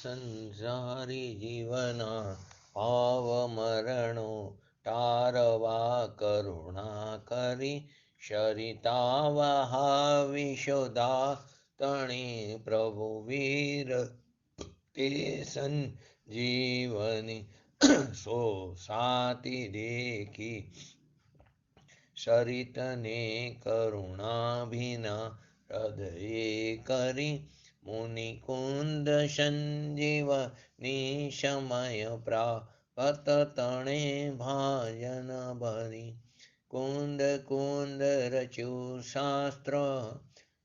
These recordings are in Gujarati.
સંસારી જીવના ભાવ મરણો તારવા કરુણા કરી શરિતા વહાવિશોદા તણી પ્રભુ વીર તે સંજીવની સો સાતી દેખી સરિતને કરુણાભિના હૃદયે કરી મુનિકુંદ સંજીવની સમય પ્રાપ્ત તણે ભાજન ભરી કુંદ કુંદ રચ્યું શાસ્ત્ર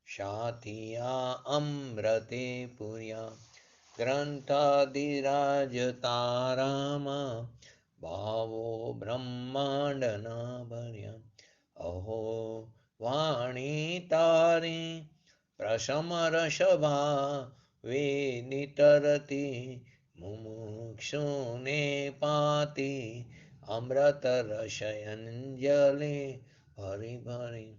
સાથિયા અમૃતે પૂર્યા ગ્રંથાધિરાજ તારામાં ભાવો બ્રહ્માંડના ભર્યા અહો વાણી તારી પ્રસમરસભા વેનિતરતી મુમુક્ષુને પાતી અમૃત રસયંજલિ ભરી ભરી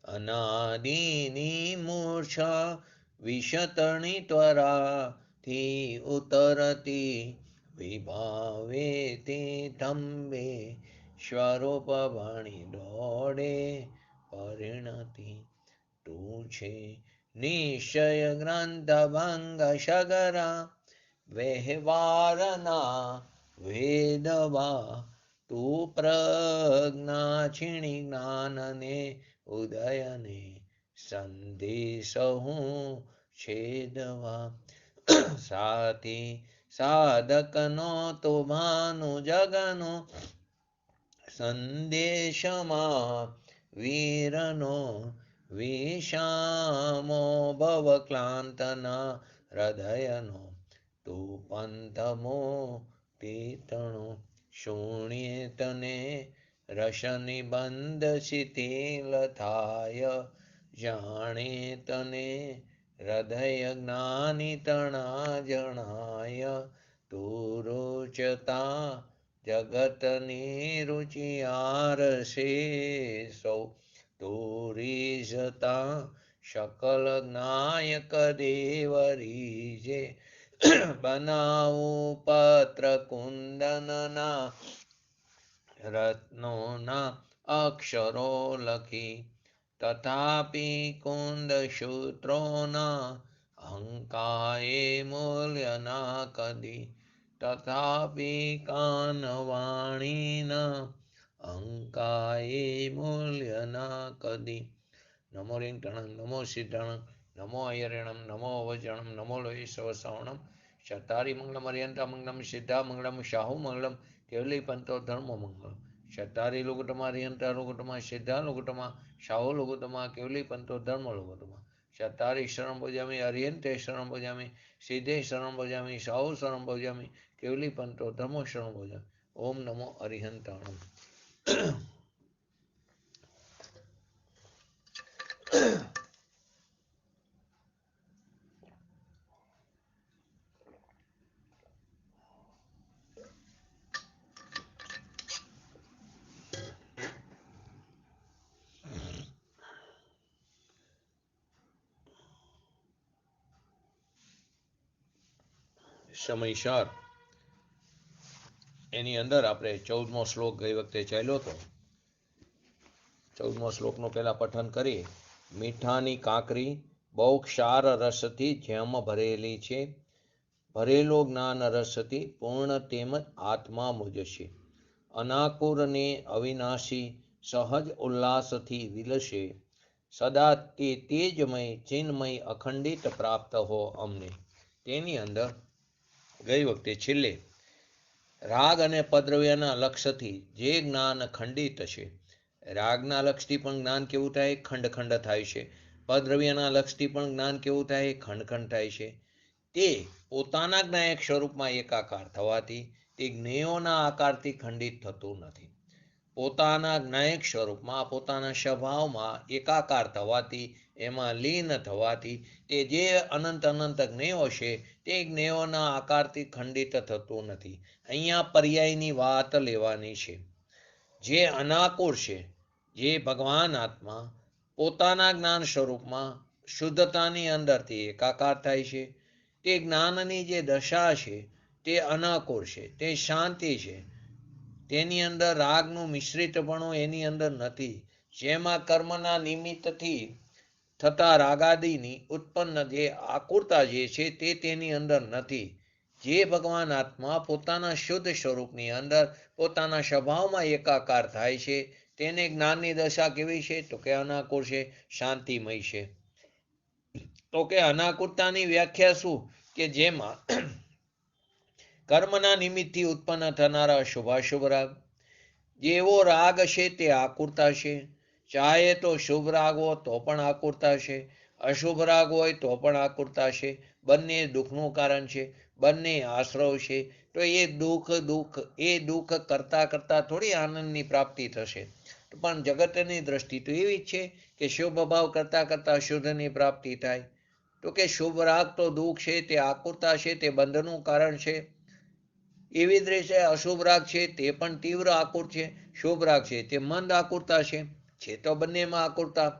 અનાદિની મૂર્છા વિશતણી ત્વરાથી ઉતરતી વિભાવે તે થંભે સ્વરૂપ ભણી દોડે પરિણતિ તું છે નિશ્ચય ગ્રંથ ભંગ સગરા વ્યવહારના વેદવા તું પ્રજ્ઞા છીણી જ્ઞાનને ઉદયને સંદેશ હું છેદવા સાથી સાધકનો તો ભાનુ જગનો સંદેશમાં વીરનો વિષામો ભવક્લાંતના હૃદયનો તું પંથમો તીતણો શૂન્ય તને રસનિબંધ શિથિલ થાય જાણે તને હૃદય જ્ઞાની તણા જણાય તું રોચતા જગતની રુચિયાર સે સૌ તું રીઝતા શકલ નાયક દેવરીજે બનાવું પત્ર કુંદનના રત્નોના અક્ષરો લખી તથાપી કુંદ સૂત્રોના અહંકાએ મૂલ્યના કદી તથાપી કાનવાણીના અહંકાએ મૂલ્યના કદી નમો રિંગટણં નમો સિદ્ધાણં નમો અયર્યણં નમો અવજણં નમો લોહી સવસવણં ચતારી મંગલમ અર્યંતા મંગલમ સિદ્ધા મંગલમ શાહુ મંગલમ કેવલી પંતો ધર્મો મંગલમ ચતારી લુગુટમાં અર્યંતા લુગુટમાં સિદ્ધા લુગુટમાં શાહુ લુગુટમાં કેવલી પંતો ધર્મ લુગુટમાં ચતારી શરણ ભોજામી અર્યંતે શરણ ભોજામી સિદ્ધે શરણ ભોજામી શાહુ શરણ ભોજામી કેવલી પંતો ધર્મો શરણ ભોજામી ઓમ નમો અરિહંતાણમ સમયસાર એની અંદર આપણે 14મો શ્લોક ગઈ વખતે ચાલ્યો હતો 14મો શ્લોકનું પહેલા પઠન કરીએ મીઠાની કાંકરી બહુ ક્ષાર રસથી જેમ ભરેલી છે ભરેલો જ્ઞાન રસથી પૂર્ણ તેમજ આત્મા મુજ છે અનાકુરને અવિનાશી સહજ ઉલ્લાસથી વિલસે સદા તે તેજમય ચિન્મય અખંડિત પ્રાપ્ત હો અમને તેની અંદર ગઈ વખતે છેલ્લે રાગ અને પદ્રવ્યના લક્ષ્યથી જે જ્ઞાન ખંડિત છે રાગના લક્ષથી પણ જ્ઞાન કેવું થાય ખંડ ખંડ થાય છે પદ્રવ્યના લક્ષથી પણ જ્ઞાન કેવું થાય ખંડ ખંડ થાય છે તે પોતાના જ્ઞાયક સ્વરૂપમાં એકાકાર થવાથી તે જ્ઞેયોના આકારથી ખંડિત થતું નથી પોતાના જ્ઞાયક સ્વરૂપમાં પોતાના સ્વભાવમાં એકાકાર થવાથી એમાં લીન થવાથી તે જે અનંત અનંત જ્ઞેયો છે તે જ્ઞેયોના આકારથી ખંડિત થતું નથી અહીંયા પર્યાયની વાત લેવાની છે જે અનાકુર છે જે ભગવાન આત્મા પોતાના જ્ઞાન સ્વરૂપમાં શુદ્ધતાની અંદરથી એકાકાર થાય છે તે જ્ઞાનની જે દશા છે તે અનાકુર છે, તે શાંતિ છે, તેની અંદર રાગનું મિશ્રિતપણું એની અંદર નથી. જેમાં કર્મના નિમિત્તથી થતા રાગાદિની ઉત્પન્ન જે આકુરતા જે છે તે તેની અંદર નથી. જે ભગવાન આત્મા પોતાના શુદ્ધ સ્વરૂપની અંદર પોતાના સ્વભાવમાં એકાકાર થાય છે તેને જ્ઞાનની દશા કેવી છે? તો કે અનાકુર છે, શાંતિમય છે. તો કે અનાકુરતાની વ્યાખ્યા શું? કે જેમાં કર્મના નિમિત્તથી ઉત્પન્ન થનારા શુભાશુભ રાગ, જેવો રાગ છે તે આકુરતા છે. ચાહે તો શુભ રાગ હોય તો પણ આકુરતા છે, અશુભ રાગ હોય તો પણ આકુરતા છે. બંને દુઃખનું કારણ છે, બંને આશ્રવ છે. તો એ દુઃખ કરતા કરતા થોડી આનંદની પ્રાપ્તિ થશે. પણ જગતની દ્રષ્ટિ તો એવી જ છે કે શુભ ભાવ કરતા કરતા શુદ્ધની પ્રાપ્તિ થાય. તો કે શુભ રાગ તો દુઃખ છે, તે આકુરતા છે, તે બંધનું કારણ છે. એવી જ રીતે અશુભ રાગ છે તે પણ તીવ્ર આકુર છે, શુભ રાગ છે તે મંદ આકુરતા છે તો બંનેમાં આકુરતા.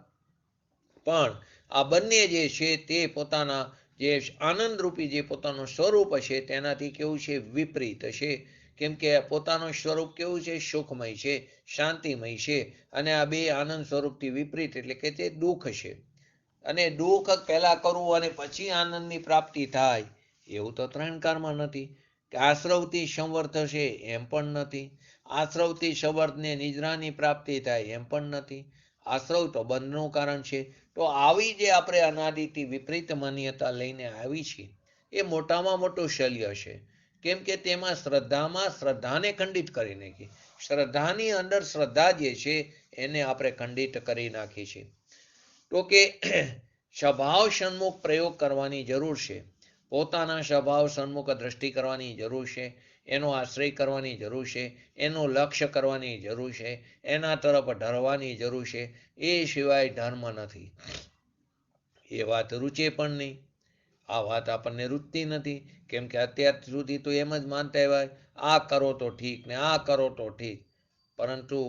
પણ આ બંને જે છે તે પોતાના જે આનંદરૂપી જે પોતાનું સ્વરૂપ છે તેનાથી કેવું છે? વિપરીત છે. કેમ કે પોતાનું સ્વરૂપ કેવું છે? સુખમય છે, શાંતિમય છે. અને આ બે આનંદ સ્વરૂપથી વિપરીત એટલે કે તે દુઃખ છે. અને દુઃખ પહેલા કરવું અને પછી આનંદની પ્રાપ્તિ થાય એવું તો ત્રણકારમાં નથી. કે આશ્રવથી સંવર થશે એમ પણ નથી. આશ્રવથી સંવરને નિદ્રાની પ્રાપ્તિ થાય એમ પણ નથી. આશ્રવ તો બંધનું કારણ છે. તો આવી જે આપણે અનાદિથી વિપરીત માન્યતા લઈને આવી છે એ મોટામાં મોટું શલ્ય છે. કેમ કે તેમાં શ્રદ્ધાને ખંડિત કરી નાખી. શ્રદ્ધાની અંદર શ્રદ્ધા જે છે એને આપણે ખંડિત કરી નાખી છે. તો કે સ્વભાવ સન્મુખ પ્રયોગ કરવાની જરૂર છે. પોતાના સ્વભાવ સન્મુખ દ્રષ્ટિ કરવાની જરૂર છે, એનો આશ્રય કરવાની જરૂર છે, એનું લક્ષ્ય કરવાની જરૂર છે, એના તરફ ઢળવાની જરૂર છે. એ સિવાય ધર્મ નથી. એ વાત રૂચે પણ નહીં. આ વાત આપણને રૂચતી નથી. કેમ કે અત્યાર સુધી તો એમ જ માનતા આવ્યા આ કરો તો ઠીક ને આ કરો તો ઠીક. પરંતુ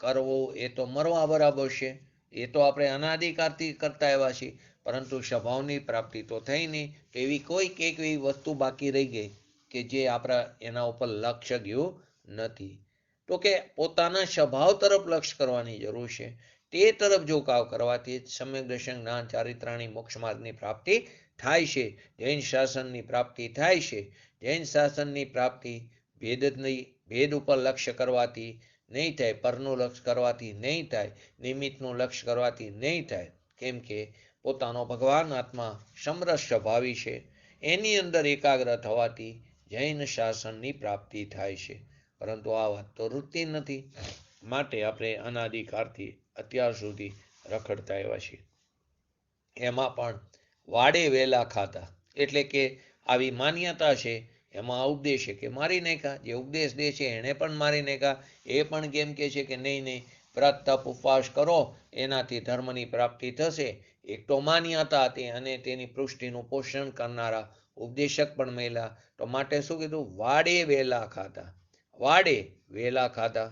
કરવું એ તો મરવા બરાબર છે. એ તો આપણે અનાદિકાળથી કરતા આવ્યા છીએ. પરંતુ સ્વભાવની પ્રાપ્તિ તો થઈ નહીં. તો એવી કોઈક એવી વસ્તુ બાકી રહી ગઈ કે જે આપણા એના ઉપર લક્ષ્ય ગયું નથી. તો કે પોતાના સ્વભાવ તરફ લક્ષ્ય કરવાની જરૂર છે. તે તરફ ઝુકાવ કરવાથી સમ્યક દર્શન જ્ઞાન ચારિત્રાણી મોક્ષ માર્ગની પ્રાપ્તિ થાય છે. જૈન શાસનની પ્રાપ્તિ થાય છે. જૈન શાસનની પ્રાપ્તિ ભેદ ઉપર લક્ષ્ય કરવાથી નહીં થાય, પરનું લક્ષ્ય કરવાથી નહીં થાય, નિમિત્તનું લક્ષ્ય કરવાથી નહીં થાય. કેમ કે પોતાનો ભગવાન આત્મા સમરસ સ્વભાવી છે. એની અંદર એકાગ્ર થવાથી જૈન શાસનની પ્રાપ્તિ થાય છે. પરંતુ આ વાત તો રૂચતી નથી. માટે આપણે અનાદિકાળથી અત્યાર સુધી રખડતા આવ્યા છીએ. એમાં પણ વાડે વેલા ખાતા એટલે કે આવી માન્યતા છે. એમાં ઉપદેશ છે કે મારી નાખ્યા. જે ઉપદેશ દે છે એણે પણ મારી નાખ્યા. એ પણ કેમ કે છે કે નહીં વ્રત તપ ઉપવાસ કરો એનાથી ધર્મની પ્રાપ્તિ થશે. એક તો માન્યતા હતી અને તેની પૃષ્ટિનું પોષણ કરનારા ઉપદેશક પણ મળ્યા. તો માટે શું કીધું? વાડે વેલા ખાતા. વાડે વેલા ખાતા.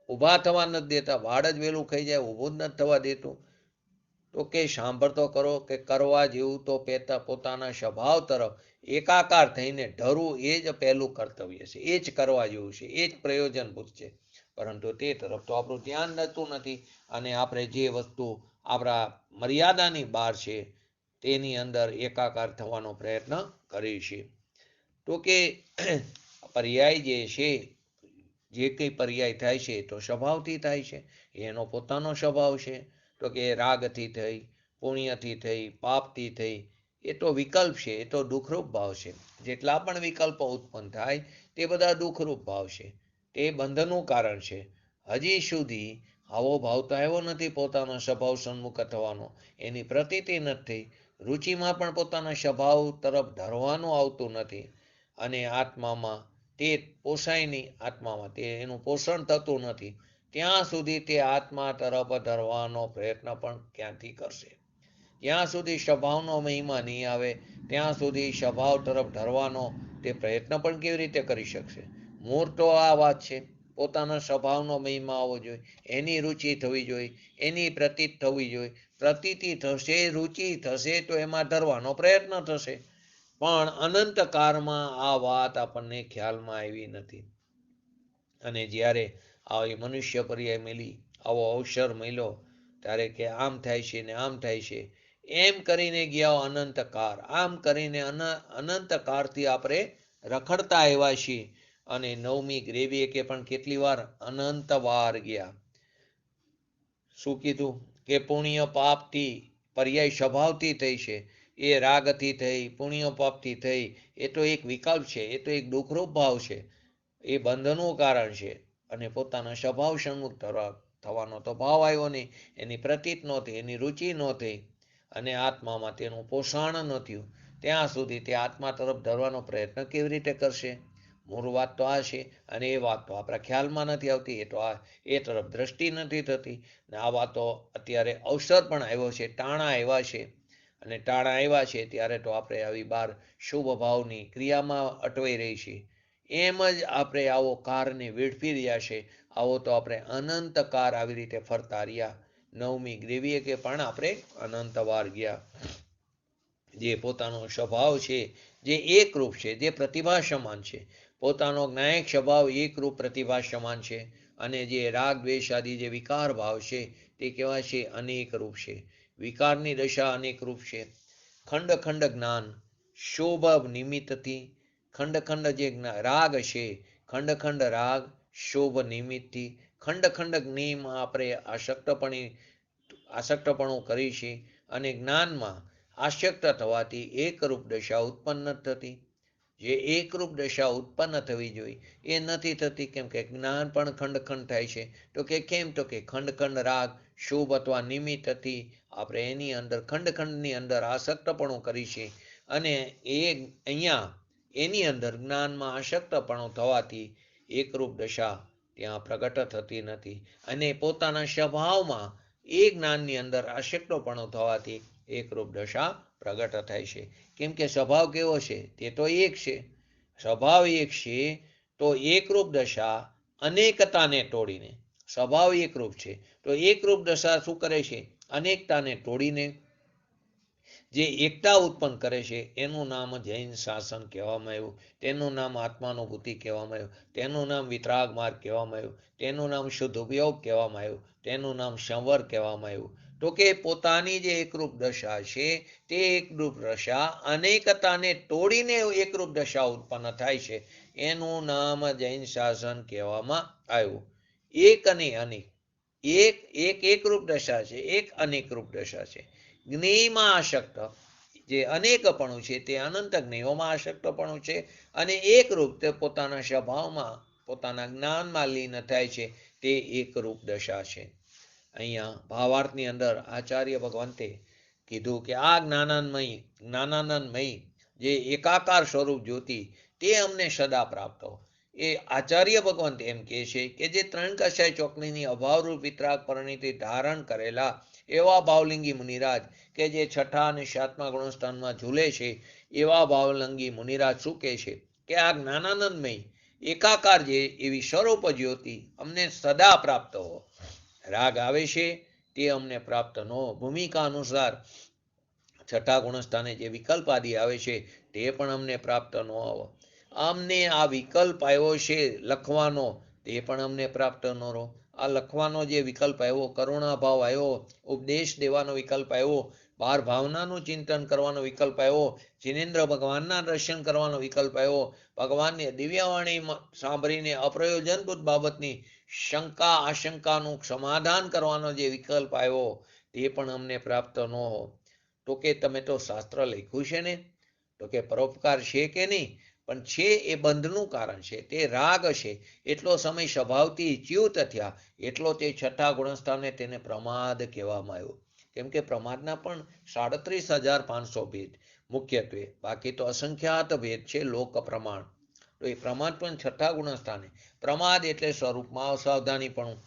ઊભા થવા નથી દેતા. વાડ જ વેલું ખાઈ જાય, ઊભું જ નથી થવા દેતું. તો કે સાંભળતો કરો કે કરવા જેવું તો પોતાના સ્વભાવ તરફ એકાકાર થઈને ઢળવું એ જ પહેલું કર્તવ્ય છે. એ જ કરવા જેવું છે, એ જ પ્રયોજનભૂત છે. પરંતુ તે તરફ તો આપણું ધ્યાન રહેતું નથી. અને આપણે જે વસ્તુ આપણા મર્યાદાની બહાર છે તેની અંદર એકાકાર થવાનો પ્રયત્ન કરીએ છીએ. તો કે પર્યાય જે છે, જે કંઈ પર્યાય થાય છે તો સ્વભાવથી થાય છે. એનો પોતાનો સ્વભાવ છે. તો કે રાગથી થઈ, પુણ્યથી થઈ, પાપથી થઈ, એ તો વિકલ્પ છે. એ તો દુઃખરૂપ ભાવ છે. જેટલા પણ વિકલ્પો ઉત્પન્ન થાય તે બધા દુઃખરૂપ ભાવ છે. તે બંધનું કારણ છે. હજી સુધી આવો ભાવ તો આવ્યો નથી પોતાના સ્વભાવ સન્મુખ થવાનો. એની પ્રતીતિ નથી. રુચિમાં પણ પોતાના સ્વભાવ તરફ ઢળવાનું આવતું નથી. અને આત્મામાં તે પોષાય નહીં. આત્મામાં તે એનું પોષણ થતું નથી. ત્યાં સુધી તે આત્મા તરફ ધરવાનો પ્રયત્ન પણ ક્યાંથી કરશે? જ્યાં સુધી સ્વભાવનો મહિમા નહીં આવે ત્યાં સુધી સ્વભાવ તરફ ધરવાનો તે પ્રયત્ન પણ કેવી રીતે કરી શકશે? મૂળ તો આ વાત છે. પોતાના સ્વભાવનો મહિમા આવવો જોઈએ, એની રુચિ થવી જોઈએ, એની પ્રતીત થવી જોઈએ. પ્રતીતિ થશે, રુચિ થશે તો એમાં ધરવાનો પ્રયત્ન થશે. પણ અનંતકાળમાં આ વાત આપણને ખ્યાલમાં આવી નથી. અને જ્યારે આવી મનુષ્ય પર્યાય મળી, આવો અવસર મળ્યો, ત્યારે કે આમ થાય છે ને આમ થાય છે, એમ કરીને ગયા અનંતકાળ, આમ કરીને અનંતકાળથી આપણે રખડતા આવ્યા છીએ. અને નવમી ગ્રેવીએ કે પણ કેટલી વાર અનંત વાર ગયા. શું કીધું કે પુણ્ય પાપથી પર્યાય સ્વભાવથી થઈ છે, એ રાગથી થઈ, પુણ્ય પાપથી થઈ, એ તો એક વિકલ્પ છે, એ તો એક દુઃખરૂપ ભાવ છે, એ બંધનનું કારણ છે. અને પોતાના સ્વભાવ સન્મુખ થવાનો તો ભાવ આવ્યો નહીં, એની પ્રતીત નહોતી, એની રુચિ નહોતી, અને આત્મામાં તેનું પોષણ ન થયું. ત્યાં સુધી તે આત્મા તરફ ધરવાનો પ્રયત્ન કેવી રીતે કરશે? મૂળ વાત તો આ છે. અને એ વાત તો આપણા ખ્યાલમાં નથી આવતી, એ તરફ દ્રષ્ટિ નથી થતી. ને આ વાતો અત્યારે અવસર પણ આવ્યો છે, ટાણા આવ્યા છે. અને ટાણા આવ્યા છે ત્યારે તો આપણે આવી બાર શુભ ભાવની ક્રિયામાં અટવાઈ રહી છીએ. એમ જ આપણે આવો કારને વેડફી રહ્યા છે. આવો તો આપણે અનંત કાર આવી રીતે ફરતા રહ્યા. નવમી ગ્રેવીએ કે પણ આપણે અનંત વાર ગયા. જે પોતાનો સ્વભાવ છે, જે એકરૂપ છે, જે પ્રતિભાસમાન છે, પોતાનો જ્ઞાયક સ્વભાવ એકરૂપ પ્રતિભાસમાન છે. અને જે રાગ દ્વેષ આદિ જે વિકાર ભાવ છે, તે કેવા છે? અનેક રૂપ છે. વિકારની દશા અનેક રૂપ છે. ખંડ ખંડ જ્ઞાન શોભ નિમિત્તથી, ખંડ ખંડ જે રાગ છે, ખંડ ખંડ રાગ શોભ નિમિત્તથી, ખંડ ખંડ જ્ઞેયમાં આપણે આસક્તપણું કરી છે. અને જ્ઞાનમાં આસક્ત થવાથી એકરૂપ દશા ઉત્પન્ન થતી. જે એકરૂપ દશા ઉત્પન્ન થવી જોઈએ એ નથી થતી. કેમ કે જ્ઞાન પણ ખંડ ખંડ થાય છે. તો કે કેમ? તો કે ખંડ ખંડ રાગ શુભ અથવા નિમિત્તથી આપણે એની અંદર ખંડ ખંડની અંદર આસક્તપણું કરી છે. અને એ અહીંયા એની અંદર જ્ઞાનમાં આસક્તપણું થવાથી એકરૂપ દશા ત્યાં પ્રગટ થતી નથી. અને પોતાના સ્વભાવમાં એ જ્ઞાનની અંદર આસક્તપણું થવાથી એકરૂપ દશા પ્રગટ થાય છે. કેમ કે સ્વભાવ કેવો છે? તે તો એક છે. સ્વભાવ એક છે તો એકરૂપ દશા અનેકતાને તોડીને, સ્વભાવ એકરૂપ છે તો એકરૂપ દશા શું કરે છે? અનેકતાને તોડીને જે એકતા ઉત્પન્ન કરે છે, એનું નામ જૈન શાસન કહેવામાં આવ્યું, તેનું નામ આત્માનુભૂતિ કહેવામાં આવ્યું, તેનું નામ વિતરાગ માર્ગ કહેવામાં આવ્યું, તેનું નામ શુદ્ધ ઉપયોગ કહેવામાં આવ્યું, તેનું નામ સંવર કહેવામાં આવ્યું. તો કે પોતાની જે એકરૂપ દશા છે, તે એકરૂપ દશા અનેકતાને તોડીને એકરૂપ દશા ઉત્પન્ન થાય છે. એનું નામ જૈન શાસન કહેવામાં આવ્યું. એક અને અનેક, એક એકરૂપ દશા છે, એક અનેકરૂપ દશા છે. જ્ઞેયમાં આસક્ત જે અનેકપણું છે તે અનંત જ્ઞેયોમાં આસક્તપણું છે. અને એકરૂપ તે પોતાના સ્વભાવમાં, પોતાના જ્ઞાનમાં લીન થાય છે, તે એકરૂપ દશા છે. અહીંયા ભાવાર્થની અંદર આચાર્ય ભગવંતે કીધું કે આ જ્ઞાનાનંદમય જે એકાકાર સ્વરૂપ જ્યોતિ તે અમને સદા પ્રાપ્ત હો. એ આચાર્ય ભગવંત એમ કહે છે કે જે ત્રણ કષાય ચોકલીની અભાવરૂપ વિતરાગ પરિણીતિ ધારણ કરેલા એવા ભાવલિંગી મુનિરાજ કે જે છઠ્ઠા અને સાતમા ગુણસ્થાનમાં ઝૂલે છે, એવા ભાવલિંગી મુનિરાજ શું કહે છે કે આ જ્ઞાનાનંદમય એકાકાર જે એવી સ્વરૂપ જ્યોતિ અમને સદા પ્રાપ્ત હો. રાગ આવે છે તે અમને પ્રાપ્ત ન હો. ભૂમિકા અનુસાર છઠ્ઠા ગુણસ્થાને જે વિકલ્પ આદિ આવે છે તે પણ અમને પ્રાપ્ત ન હો. અમને આ વિકલ્પ આવ્યો છે લખવાનો, તે પણ અમને પ્રાપ્ત ન રહો. આ લખવાનો જે વિકલ્પ આવ્યો, કરુણા ભાવ આવ્યો, ઉપદેશ દેવાનો વિકલ્પ આવ્યો, બાર ભાવનાનું ચિંતન કરવાનો વિકલ્પ આવ્યો, જિનેન્દ્ર ભગવાનના દર્શન કરવાનો વિકલ્પ આવ્યો, ભગવાનની દિવ્યવાણી સાંભળીને અપ્રયોજનભૂત બાબતની શંકા આશંકાનું સમાધાન કરવાનો જે વિકલ્પ આવ્યો, તે પણ અમને પ્રાપ્ત ન હો. તો કે તમે તો શાસ્ત્ર લખ્યું છે ને, તો કે પરોપકાર છે કે નહીં? પણ છે એ બંધનું કારણ છે. તે રાગ છે. એટલો સમય સ્વભાવથી ચ્યુત થયા, એટલો તે છઠ્ઠા ગુણસ્થાને તેને પ્રમાદ કહેવામાં આવ્યો. કેમ કે પ્રમાદના પણ 37,500 ભેદ મુખ્યત્વે, બાકી તો અસંખ્યાત ભેદ છે લોક પ્રમાણ. તો એ પ્રમાદ પણ છઠ્ઠા ગુણસ્થાને. પ્રમાદ એટલે સ્વરૂપમાં અસાવધાનીપણું.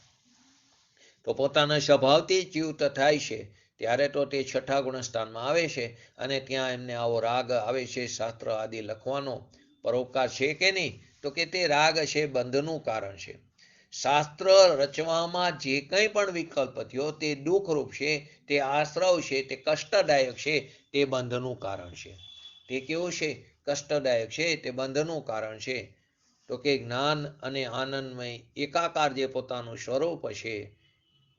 તો પોતાના સ્વભાવથી ચ્યુત થાય છે ત્યારે તો તે છઠ્ઠા ગુણસ્થાનમાં આવે છે. અને ત્યાં એમને આવો રાગ આવે છે શાસ્ત્ર આદિ લખવાનો. પરોપકાર છે કે નહીં? તો કે તે રાગ છે, બંધનું કારણ છે. શાસ્ત્ર રચવામાં જે કંઈ પણ વિકલ્પ થયો તે દુઃખરૂપ છે, તે આશ્રવ છે, તે કષ્ટદાયક છે, તે બંધનું કારણ છે. તે કેવું છે? કષ્ટદાયક છે, તે બંધનું કારણ છે. તો કે જ્ઞાન અને આનંદમય એકાકાર જે પોતાનું સ્વરૂપ છે,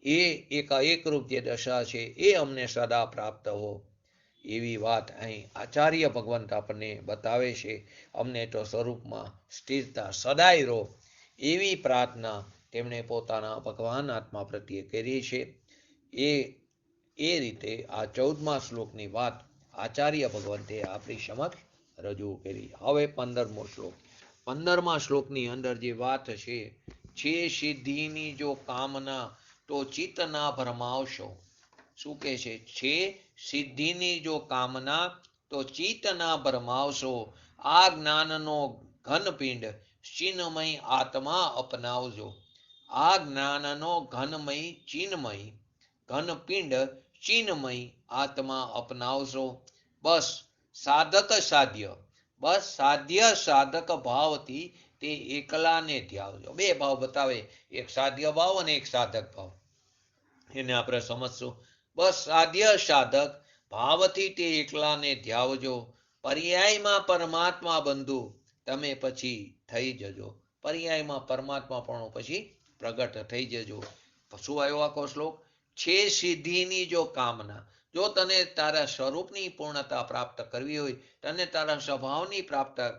એ એકરૂપ જે દશા છે, એ અમને સદા પ્રાપ્ત હો. એવી વાત અહીં આચાર્ય ભગવંત આપણને બતાવે છે. અમને તો સ્વરૂપમાં સ્થિરતા સદાય રહો, એવી પ્રાર્થના તેમણે પોતાના ભગવાન આત્મા પ્રત્યે કરી છે. એ રીતે આ 14મા શ્લોકની વાત આચાર્ય ભગવંતે આપણી સમક્ષ રજૂ કરી. હવે 15મો શ્લોક. 15મા શ્લોકની અંદર જે વાત છે સિદ્ધિની જો કામના તો ચિત્ત ના ભરમાવશો. શું કહે છે? સિદ્ધિની જો કામના તો ચિત્ત ના ભરમાવશો. આ જ્ઞાનનો ઘનપિંડ ચિન્મય આત્મા અપનાવજો. આ જ્ઞાનનો ઘનપિંડ ચિન્મય આત્મા અપનાવશો. બસ સાધ્ય સાધક ભાવથી તે એકલાને ધ્યાવજો. બે ભાવ બતાવે, એક સાધ્ય ભાવ અને એક સાધક ભાવ. એને આપણે સમજશું. બસ સાધ્ય સાધક ભાવથી તે એકલાને ધ્યાવજો. પર્યાયમાં પરમાત્મા બંધુ તમે પછી થઈ જજો. પર્યાયમાં પરમાત્મા પણ પછી પ્રગટ થઈ જજો. શું આવ્યો આખો શ્લોક? છે સિદ્ધિની જો કામના. જો તને તારા સ્વરૂપની પૂર્ણતા પ્રાપ્ત કરવી હોય, તને તારા સ્વભાવની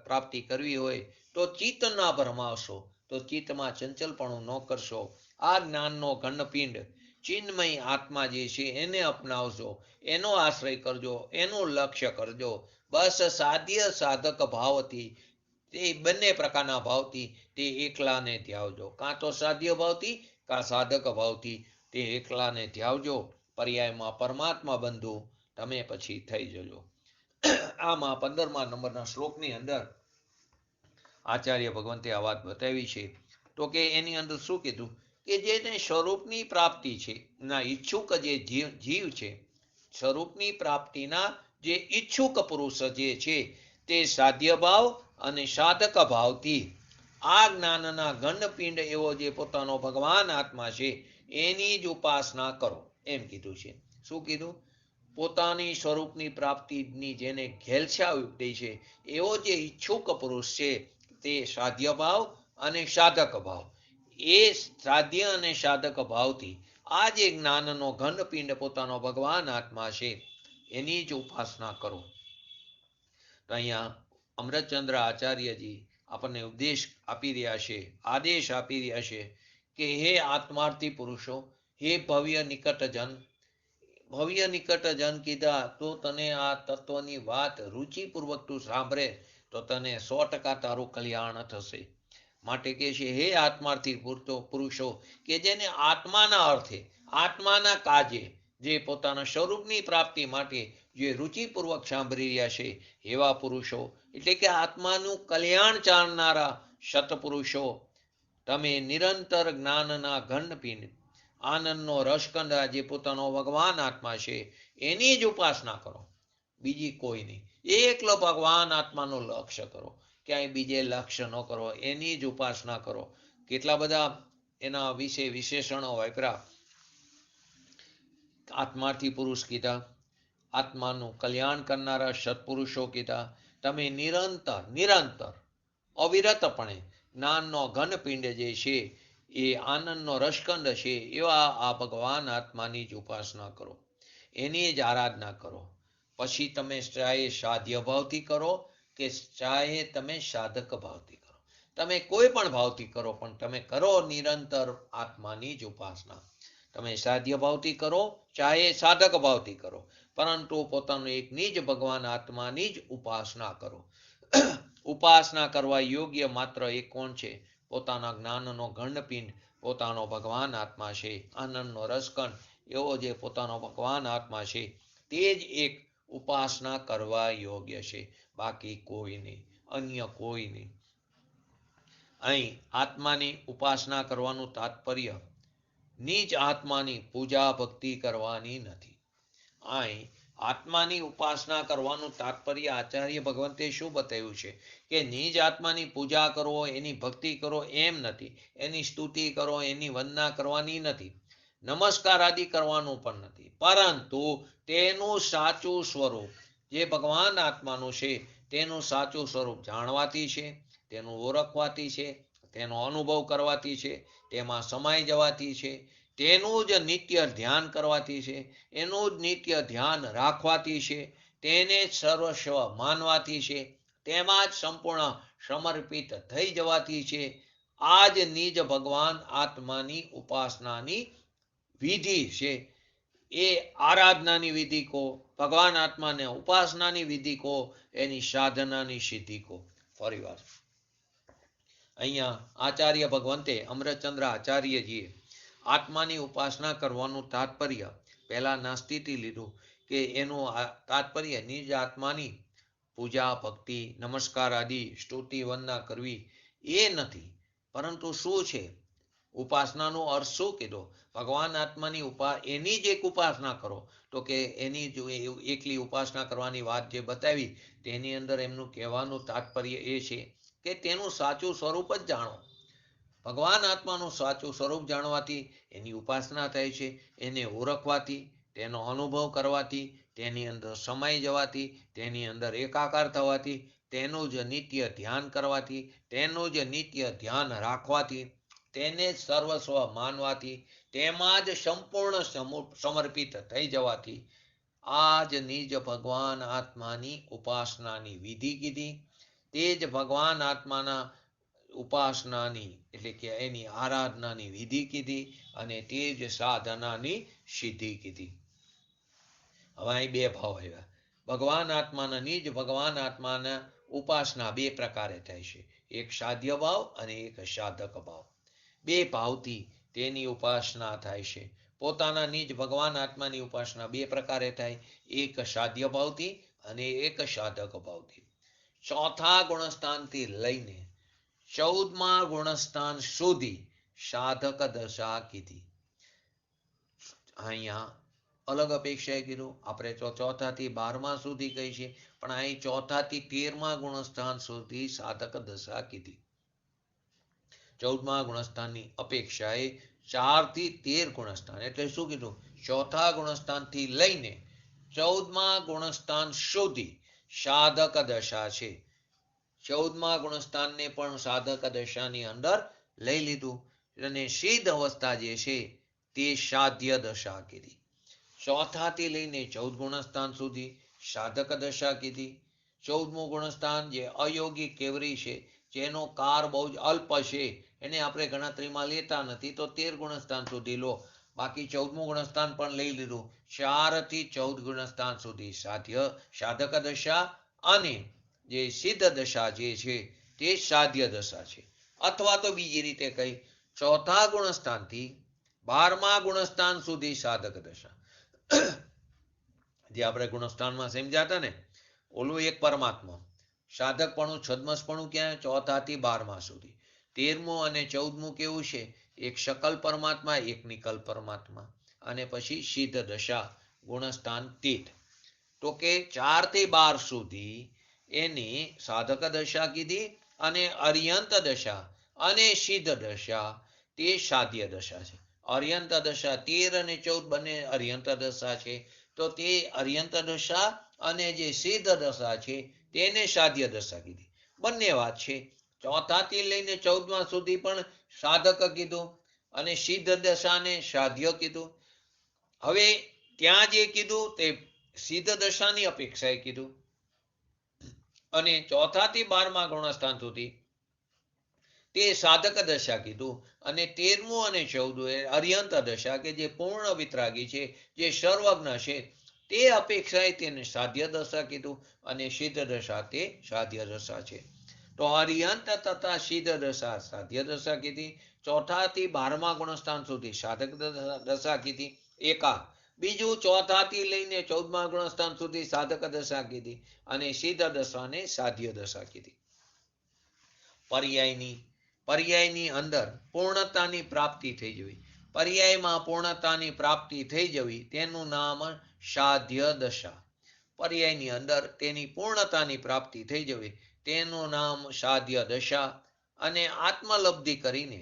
પ્રાપ્તિ કરવી હોય, તો ચિત્ત ના ભરમાવશો. તો ચિત્તમાં ચંચલપણું ન કરશો. આ જ્ઞાનનો ઘનપિંડ ચિન્મય આત્મા જે છે એને અપનાવજો, એનો આશ્રય કરજો, એનું લક્ષ્ય કરજો. બસ સાધ્ય સાધક ભાવથી, તે બંને પ્રકારના ભાવથી તે એકલાને ધ્યાવજો. કાં તો સાધ્ય ભાવથી, કાં સાધક ભાવથી તે એકલાને ધ્યાવજો. પર્યાયમાં પરમાત્મા બંધુ તમે પછી થઈ જજો. આમાં 15મા નંબરના શ્લોકની અંદર આચાર્ય ભગવંતે આ વાત બતાવી છે. તો કે એની અંદર શું કીધું? કે જેને સ્વરૂપની પ્રાપ્તિ છે ના ઈચ્છુક જે જીવ છે, સ્વરૂપની પ્રાપ્તિના જે ઈચ્છુક પુરુષ જે છે, તે સાધ્ય ભાવ અને સાધક ભાવથી આ જ્ઞાનના ઘનપિંડ એવો જે પોતાનો ભગવાન આત્મા છે એની જ ઉપાસના કરો. એમ કીધું છે. શું કીધું? પોતાની સ્વરૂપની પ્રાપ્તિની જેને ઘેલછા ઉપડી છે, એવો જે ઈચ્છુક પુરુષ છે, તે સાધ્ય ભાવ અને સાધક ભાવ, એ સાધ્ય અને સાધક ભાવથી આ જે જ્ઞાનનો ઘનપિંડ પોતાનો ભગવાન આત્મા છે એની જ ઉપાસના કરો. તો અહીંયા અમૃતચંદ્ર આચાર્યજી આપણને ઉપદેશ આપી રહ્યા છે, આદેશ આપી રહ્યા છે કે હે આત્માર્થી પુરુષો, હે ભવ્ય નિકટજન કીધા તો તને આ તત્વની વાત રુચિપૂર્વક તું સાંભળે તો તને 100% તારું કલ્યાણ થશે. માટે કે છે હે આત્માર્થી પુરુષો, કે જેને આત્માના અર્થે, આત્માના કાજે, જે પોતાના સ્વરૂપની પ્રાપ્તિ માટે જે રુચિપૂર્વક સાંભળી રહ્યા છે, એવા પુરુષો એટલે કે આત્માનું કલ્યાણ ચાલનારા સત્પુરુષો, તમે નિરંતર જ્ઞાનના ઘનપિંડ, આનંદનો રસકંદ જે પોતાનો ભગવાન આત્મા છે એની જ ઉપાસના કરો. બીજી કોઈ નહીં. એકલો ભગવાન આત્માનું લક્ષ્ય કરો. ક્યાંય બીજે લક્ષ્ય ન કરો. એની જ ઉપાસના કરો. કેટલા બધા એના વિશે વિશેષણો વાપર્યા. આત્માર્થી પુરુષ કીધા, આત્માનું કલ્યાણ કરનારા સત્પુરુષો કીધા. તમે નિરંતર અવિરતપણે જ્ઞાનનો ઘનપિંડ જે છે, એ આનંદનો રસકંદ છે, એવા આ ભગવાન આત્માની જ ઉપાસના કરો, એની જ આરાધના કરો. પછી તમે ચાહે સાધ્ય ભાવથી કરો કે ચાહે તમે સાધક ભાવથી કરો, તમે કોઈ પણ ભાવથી કરો, પણ તમે કરો નિરંતર આત્માની જ ઉપાસના. તમે સાધ્ય ભાવથી કરો, ચાહે સાધક ભાવથી કરો, પરંતુ પોતાનું એક નિજ ભગવાન આત્માની જ ઉપાસના કરો. ઉપાસના કરવા યોગ્ય માત્ર એક કોણ છે? પોતાના જ્ઞાનનો ઘનપિંડ, પોતાનો ભગવાન આત્મા છે, આનંદનો રસકંદ એવો જે પોતાનો ભગવાન આત્મા છે, તે જ એક ઉપાસના કરવા યોગ્ય છે. બાકી કોઈ નહીં, અન્ય કોઈ નહીં. અહીં આત્માની ઉપાસના કરવાનું તાત્પર્ય નિજ આત્માની પૂજા ભક્તિ કરવાની નથી. અહીં આત્માની ઉપાસના કરવાનું તાત્પર્ય આચાર્ય ભગવંતે શું બતાવ્યું છે? કે નિજ આત્માની પૂજા કરો, એની ભક્તિ કરો એમ નથી, એની સ્તુતિ કરો, એની વંદના કરવાની નથી, નમસ્કાર આદિ કરવાનું પણ નથી, પરંતુ તેનું સાચું સ્વરૂપ જે ભગવાન આત્માનું છે તેનું સાચું સ્વરૂપ જાણવાથી છે, તેનું ઓળખવાથી છે, તેનો અનુભવ કરવાથી છે, તેમાં સમાઈ જવાથી છે, તેનું જ નિત્ય ધ્યાન કરવાથી છે, એનું જ નિત્ય ધ્યાન રાખવાથી છે, તેને જ સર્વસ્વ માનવાથી છે, તેમાં જ સંપૂર્ણ સમર્પિત થઈ જવાથી છે. આ જ નિજ ભગવાન આત્માની ઉપાસનાની વિધિ છે. એ આરાધનાની વિધિ કહો, ભગવાન આત્માને ઉપાસનાની વિધિ કહો, એની સાધનાની સિદ્ધિ કહો. ફરી વાર અહીંયા આચાર્ય ભગવંતે અમૃતચંદ્ર આચાર્યજીએ આત્માની ઉપાસના કરવાનું તાત્પર્ય પહેલા નાસ્તિથી લીધું કે એનું તાત્પર્ય નિજ આત્માની પૂજા ભક્તિ નમસ્કાર આદિ સ્તુતિ વંદના કરવી એ નથી, પરંતુ શું છે ઉપાસનાનો અર્થ શું કીધો? ભગવાન આત્માની એની જ એક ઉપાસના કરો. તો કે એની જો એકલી ઉપાસના કરવાની વાત જે બતાવી તેની અંદર એમનું કહેવાનું તાત્પર્ય એ છે કે તેનું સાચું સ્વરૂપ જ જાણો. ભગવાન આત્માનું સાચું સ્વરૂપ જાણવાથી એની ઉપાસના થાય છે, એને ઓળખવાથી, તેનો અનુભવ કરવાથી, તેની અંદર સમાઈ જવાથી, તેની અંદર એકાકાર થવાથી, તેનું જ નિત્ય ધ્યાન કરવાથી, તેનું જ નિત્ય ધ્યાન રાખવાથી, તેને જ સર્વસ્વ માનવાથી, તેમાં જ સંપૂર્ણ સમર્પિત થઈ જવાથી આ જ નિજ ભગવાન આત્માની ઉપાસનાની વિધિ કીધી. તે જ ભગવાન આત્માના ઉપાસનાની એટલે કે એની આરાધનાની વિધિ કીધી અને તે જ સાધનાની સિદ્ધિ કીધી. હવે અહીં બે ભાવ આવ્યા. ભગવાન આત્માના નિજ ભગવાન આત્માના ઉપાસના બે પ્રકારે થાય છે, એક સાધ્ય ભાવ અને એક સાધક ભાવ. બે ભાવથી તેની ઉપાસના થાય છે. પોતાના નિજ ભગવાન આત્માની ઉપાસના બે પ્રકારે થાય, એક સાધ્ય ભાવથી અને એક સાધક ભાવથી. ચોથા ગુણસ્થાનથી લઈને 14મા ગુણસ્થાન સુધી સાધક દશા કીધી. અહીંયા અલગ અપેક્ષાએ કીધું. આપણે તો ચોથાથી 12મા સુધી કહી છે, પણ અહીં ચોથાથી 13મા ગુણસ્થાન સુધી સાધક દશા કીધી. 14મા ગુણસ્થાનની અપેક્ષાએ 4 થી 13 ગુણસ્થાન એટલે શું કીધું? ચોથા ગુણસ્થાનથી લઈને 14મા ગુણસ્થાન સુધી સાધક દશા છે. 14મા ગુણસ્થાનને પણ સાધક દશાની અંદર લઈ લીધું અને સિદ્ધ અવસ્થા જે છે તે સાધ્ય દશા કીધી. ચોથાથી લઈને 14 ગુણસ્થાન સુધી સાધક દશા કીધી. 14મું ગુણસ્થાન જે અયોગિક કેવરી છે, જેનો કાર બહુ જ અલ્પ છે, એને આપણે ગણતરીમાં લેતા નથી, તો 13 ગુણસ્થાન સુધી લો. બાકી 14મું ગુણસ્થાન પણ લઈ લીધું. 4 થી 14 ગુણસ્થાન સુધી સાધક દશા અને જે સિદ્ધ દશા જે છે તે સાધ્ય દશા છે. અથવા તો બીજી રીતે કહી, ચોથા ગુણસ્થાનથી 12મા ગુણસ્થાન સુધી સાધક દશા. જે આપણે ગુણસ્થાનમાં સમજ્યા હતા ને, ઓલું એક પરમાત્મા સાધકપણું છદ્મસપણું ક્યાં? ચોથાથી 12મા સુધી. 13મું અને 14મું કેવું છે? એક શકલ પરમાત્મા, એક નિકલ પરમાત્મા. અને પછી સિદ્ધ દશા ગુણસ્થાન 13. તો કે 4 થી 12 સુધી એની સાધક દશા કીધી અને અર્યંત દશા અને સિદ્ધ દશા તે સાધ્ય દશા છે. અર્યંત દશા 13 અને 14 બંને અર્યંત દશા છે. તો તે અર્યંત દશા અને જે સિદ્ધ દશા છે તેને સાધ્ય દશા કીધી. બંને વાત છે. ચોથાથી લઈને 14મા સુધી પણ સાધક કીધું અને સિદ્ધ દશાને સાધ્ય કીધું. હવે ત્યાં જે કીધું તે સિદ્ધ દશાની અપેક્ષાએ કીધું અને ચોથાથી 12મા ગુણસ્થાન સુધી તે સાધક દશા કીધું અને 13મું અને 14મું એ અર્યંત દશા કે જે પૂર્ણ વિતરાગી છે, જે સર્વજ્ઞ છે, તે અપેક્ષાએ તેને સાધ્ય દશા કીધું અને સિદ્ધ દશા તે સાધ્ય દશા છે. તો અર્યંત તથા સિદ્ધ દશા સાધ્ય દશા કીધી. ચોથાથી 12મા ગુણસ્થાન સુધી સાધક દશા કીધી એકા. બીજું ચોથાથી લઈને 14મા ગુણસ્થાન સુધી સાધક દશા કીધી અને સિદ્ધ દશાને સાધ્ય દશા કીધી. પર્યાયની અંદર પૂર્ણતાની પ્રાપ્તિ થઈ જવી. પર્યાયમાં પૂર્ણતાની પ્રાપ્તિ થઈ જવી તેનું નામ સાધ્ય દશા. પર્યાયની અંદર તેની પૂર્ણતાની પ્રાપ્તિ થઈ જવી તેનું નામ સાધ્ય દશા. અને આત્મલબ્ધિ કરીને,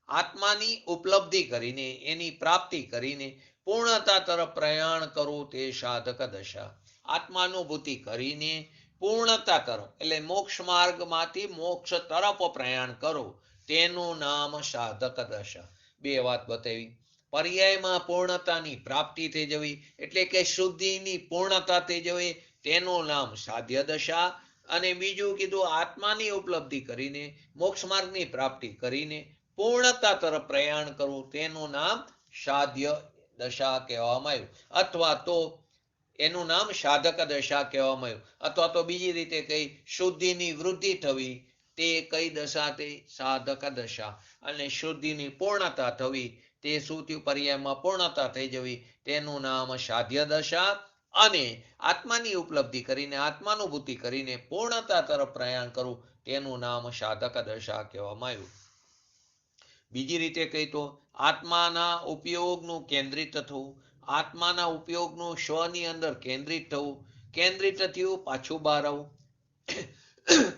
આત્માની ઉપલબ્ધિ કરીને, એની પ્રાપ્તિ કરીને પૂર્ણતા તરફ પ્રયાણ કરવું તે સાધક દશા. આત્માનુભૂતિ કરીને પૂર્ણતા તરફ એટલે મોક્ષ માર્ગમાંથી મોક્ષ તરફ પ્રયાણ કરો તેનું નામ સાધક દશા. બે વાત બતાવી. પર્યાયમાં પૂર્ણતાની પ્રાપ્તિ થઈ જવી એટલે કે શુદ્ધિની પૂર્ણતા થઈ જવી તેનું નામ સાધ્ય દશા. અને બીજું કીધું આત્માની ઉપલબ્ધિ કરીને મોક્ષ માર્ગની પ્રાપ્તિ કરીને પૂર્ણતા તરફ પ્રયાણ કરવું તેનું નામ સાધ્ય દશા કહેવામાં આવ્યું, અથવા તો એનું નામ સાધક દશા કહેવામાં આવ્યું. અથવા તો બીજી રીતે કઈ શુદ્ધિની વૃદ્ધિ થવી તે કઈ દશા તે સાધક દશા. અને શુદ્ધિની પૂર્ણતા થવી તે શું થયું પર્યાયમાં પૂર્ણતા થઈ જવી તેનું નામ સાધ્ય દશા. અને આત્માની ઉપલબ્ધિ કરીને આત્માનુભૂતિ કરીને પૂર્ણતા તરફ પ્રયાણ કરવું તેનું નામ સાધક દશા કહેવામાં આવ્યું. બીજી રીતે કહી તો આત્માના ઉપયોગનું કેન્દ્રિત થવું, આત્માના ઉપયોગનું સ્વની અંદર કેન્દ્રિત થવું, કેન્દ્રિત થયું પાછું બહાર આવવું,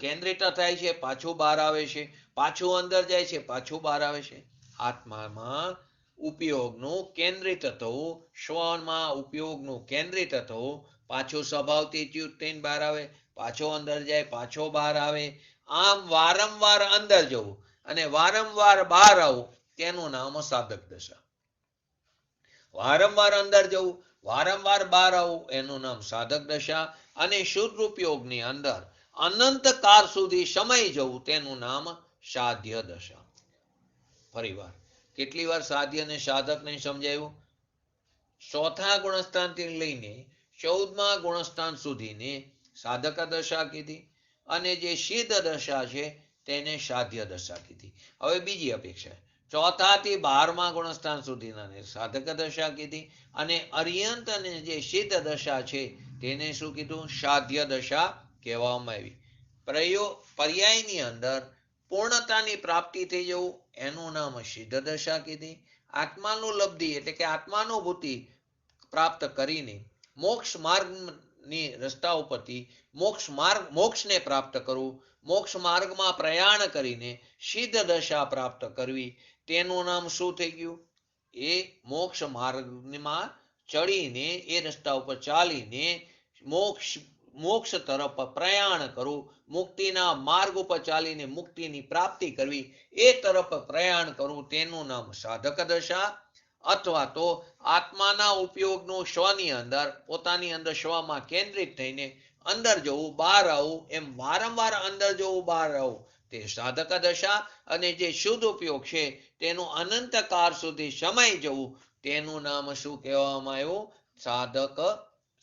કેન્દ્રિત થાય છે પાછું બહાર આવે છે, પાછું અંદર જાય છે પાછું બહાર આવે છે. આત્મામાં ઉપયોગનું કેન્દ્રિત થવું, સ્વમાં ઉપયોગનું કેન્દ્રિત થવું, પાછું સ્વભાવથી ચ્યુત થઈને બહાર આવે, પાછો અંદર જાય પાછો બહાર આવે. આમ વારંવાર અંદર જવું અને વારંવાર બહાર આવવું તેનું નામ સાધક દશા. વારંવાર અંદર જવું વારંવાર બહાર આવવું એનું નામ સાધક દશા. અને શુદ્ધ ઉપયોગની અંદર અનંત કાળ સુધી સમય જવું તેનું નામ સાધ્ય દશા. ફરીવાર કેટલી વાર સાધ્ય અને સાધક ને સમજાયું. ચોથા ગુણસ્થાનથી લઈને 14મા ગુણસ્થાન સુધીને સાધક દશા કીધી અને જે સિદ્ધ દશા છે તેને સાધ્ય દશા કીધી. હવે બીજી અપેક્ષા ચોથાથી 12મા ગુણસ્થાન સુધીના સાધક દશા કીધી અને અર્યંત અને જે સિદ્ધ દશા છે તેને શું કીધું સાધ્ય દશા કહેવામાં આવી. પર્યાયની અંદર પૂર્ણતાની પ્રાપ્તિ થઈ જવું એનું નામ સિદ્ધ દશા કીધી. આત્માનું લબ્ધિ એટલે કે આત્માનુભૂતિ પ્રાપ્ત કરીને મોક્ષ માર્ગની રસ્તા ઉપરથી મોક્ષને પ્રાપ્ત કરવું, મોક્ષ માર્ગમાં પ્રયાણ કરીને સિદ્ધ દશા પ્રાપ્ત કરવી તેનું નામ શું થઈ ગયું? એ મોક્ષ માર્ગમાં ચડીને એ રસ્તા ઉપર ચાલીને મોક્ષ તરફ પ્રયાણ કરવું, મુક્તિના માર્ગ ઉપર ચાલીને મુક્તિની પ્રાપ્તિ કરવી એ તરફ પ્રયાણ કરવું તેનું નામ સાધક દશા. અથવા તો આત્માના ઉપયોગનું સ્વની અંદર પોતાની અંદર સ્વમાં કેન્દ્રિત થઈને અંદર જવું બહાર આવવું એમ વારંવાર અંદર જવું બહાર આવવું તે સાધક દશા. અને જે શુદ્ધ ઉપયોગ છે તેનું અનંતકાળ સુધી સમય જવું તેનું નામ શું કહેવામાં આવ્યું?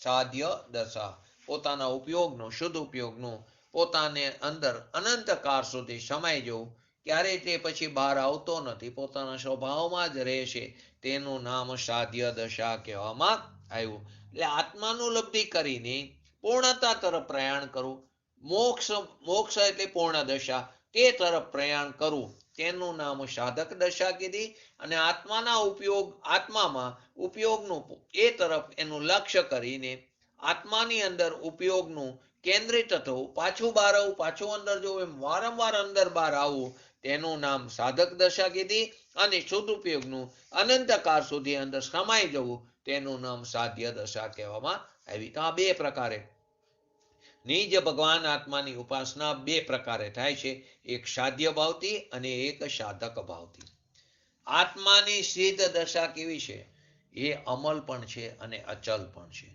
સાધ્ય દશા. પોતાના ઉપયોગનું શુદ્ધ ઉપયોગનું પોતાને અંદર અનંતકાળ સુધી સમય જવું, ક્યારેય તે પછી બહાર આવતો નથી, પોતાના સ્વભાવમાં જ રહે છે તેનું નામ સાધ્ય દશા કહેવામાં આવ્યું. એટલે આત્માનું લબ્ધિ કરીને પૂર્ણતા તરફ પ્રયાણ કરવું, મોક્ષ એટલે પૂર્ણ દશા તે તરફ પ્રયાણ કરવું તેનું નામ સાધક દશા કીધી. અને આત્મામાં ઉપયોગનું એ તરફ એનું લક્ષ્ય કરીને આત્માની અંદર ઉપયોગનું કેન્દ્રિત થવું, પાછું બહાર આવવું પાછું અંદર જવું એમ વારંવાર અંદર બહાર આવવું તેનું નામ સાધક દશા કીધી. અને શુદ્ધ ઉપયોગનું અનંતકાળ સુધી અંદર સમાઈ જવું તેનું નામ સાધ્ય દશા કહેવામાં આવી. તો આ બે પ્રકારે નિજ ભગવાન આત્માની ઉપાસના બે પ્રકારે થાય છે, એક સાધ્ય ભાવથી અને એક સાધક ભાવથી. આત્માની સિદ્ધ દશા કેવી છે? એ અમલ પણ છે અને અચલ પણ છે.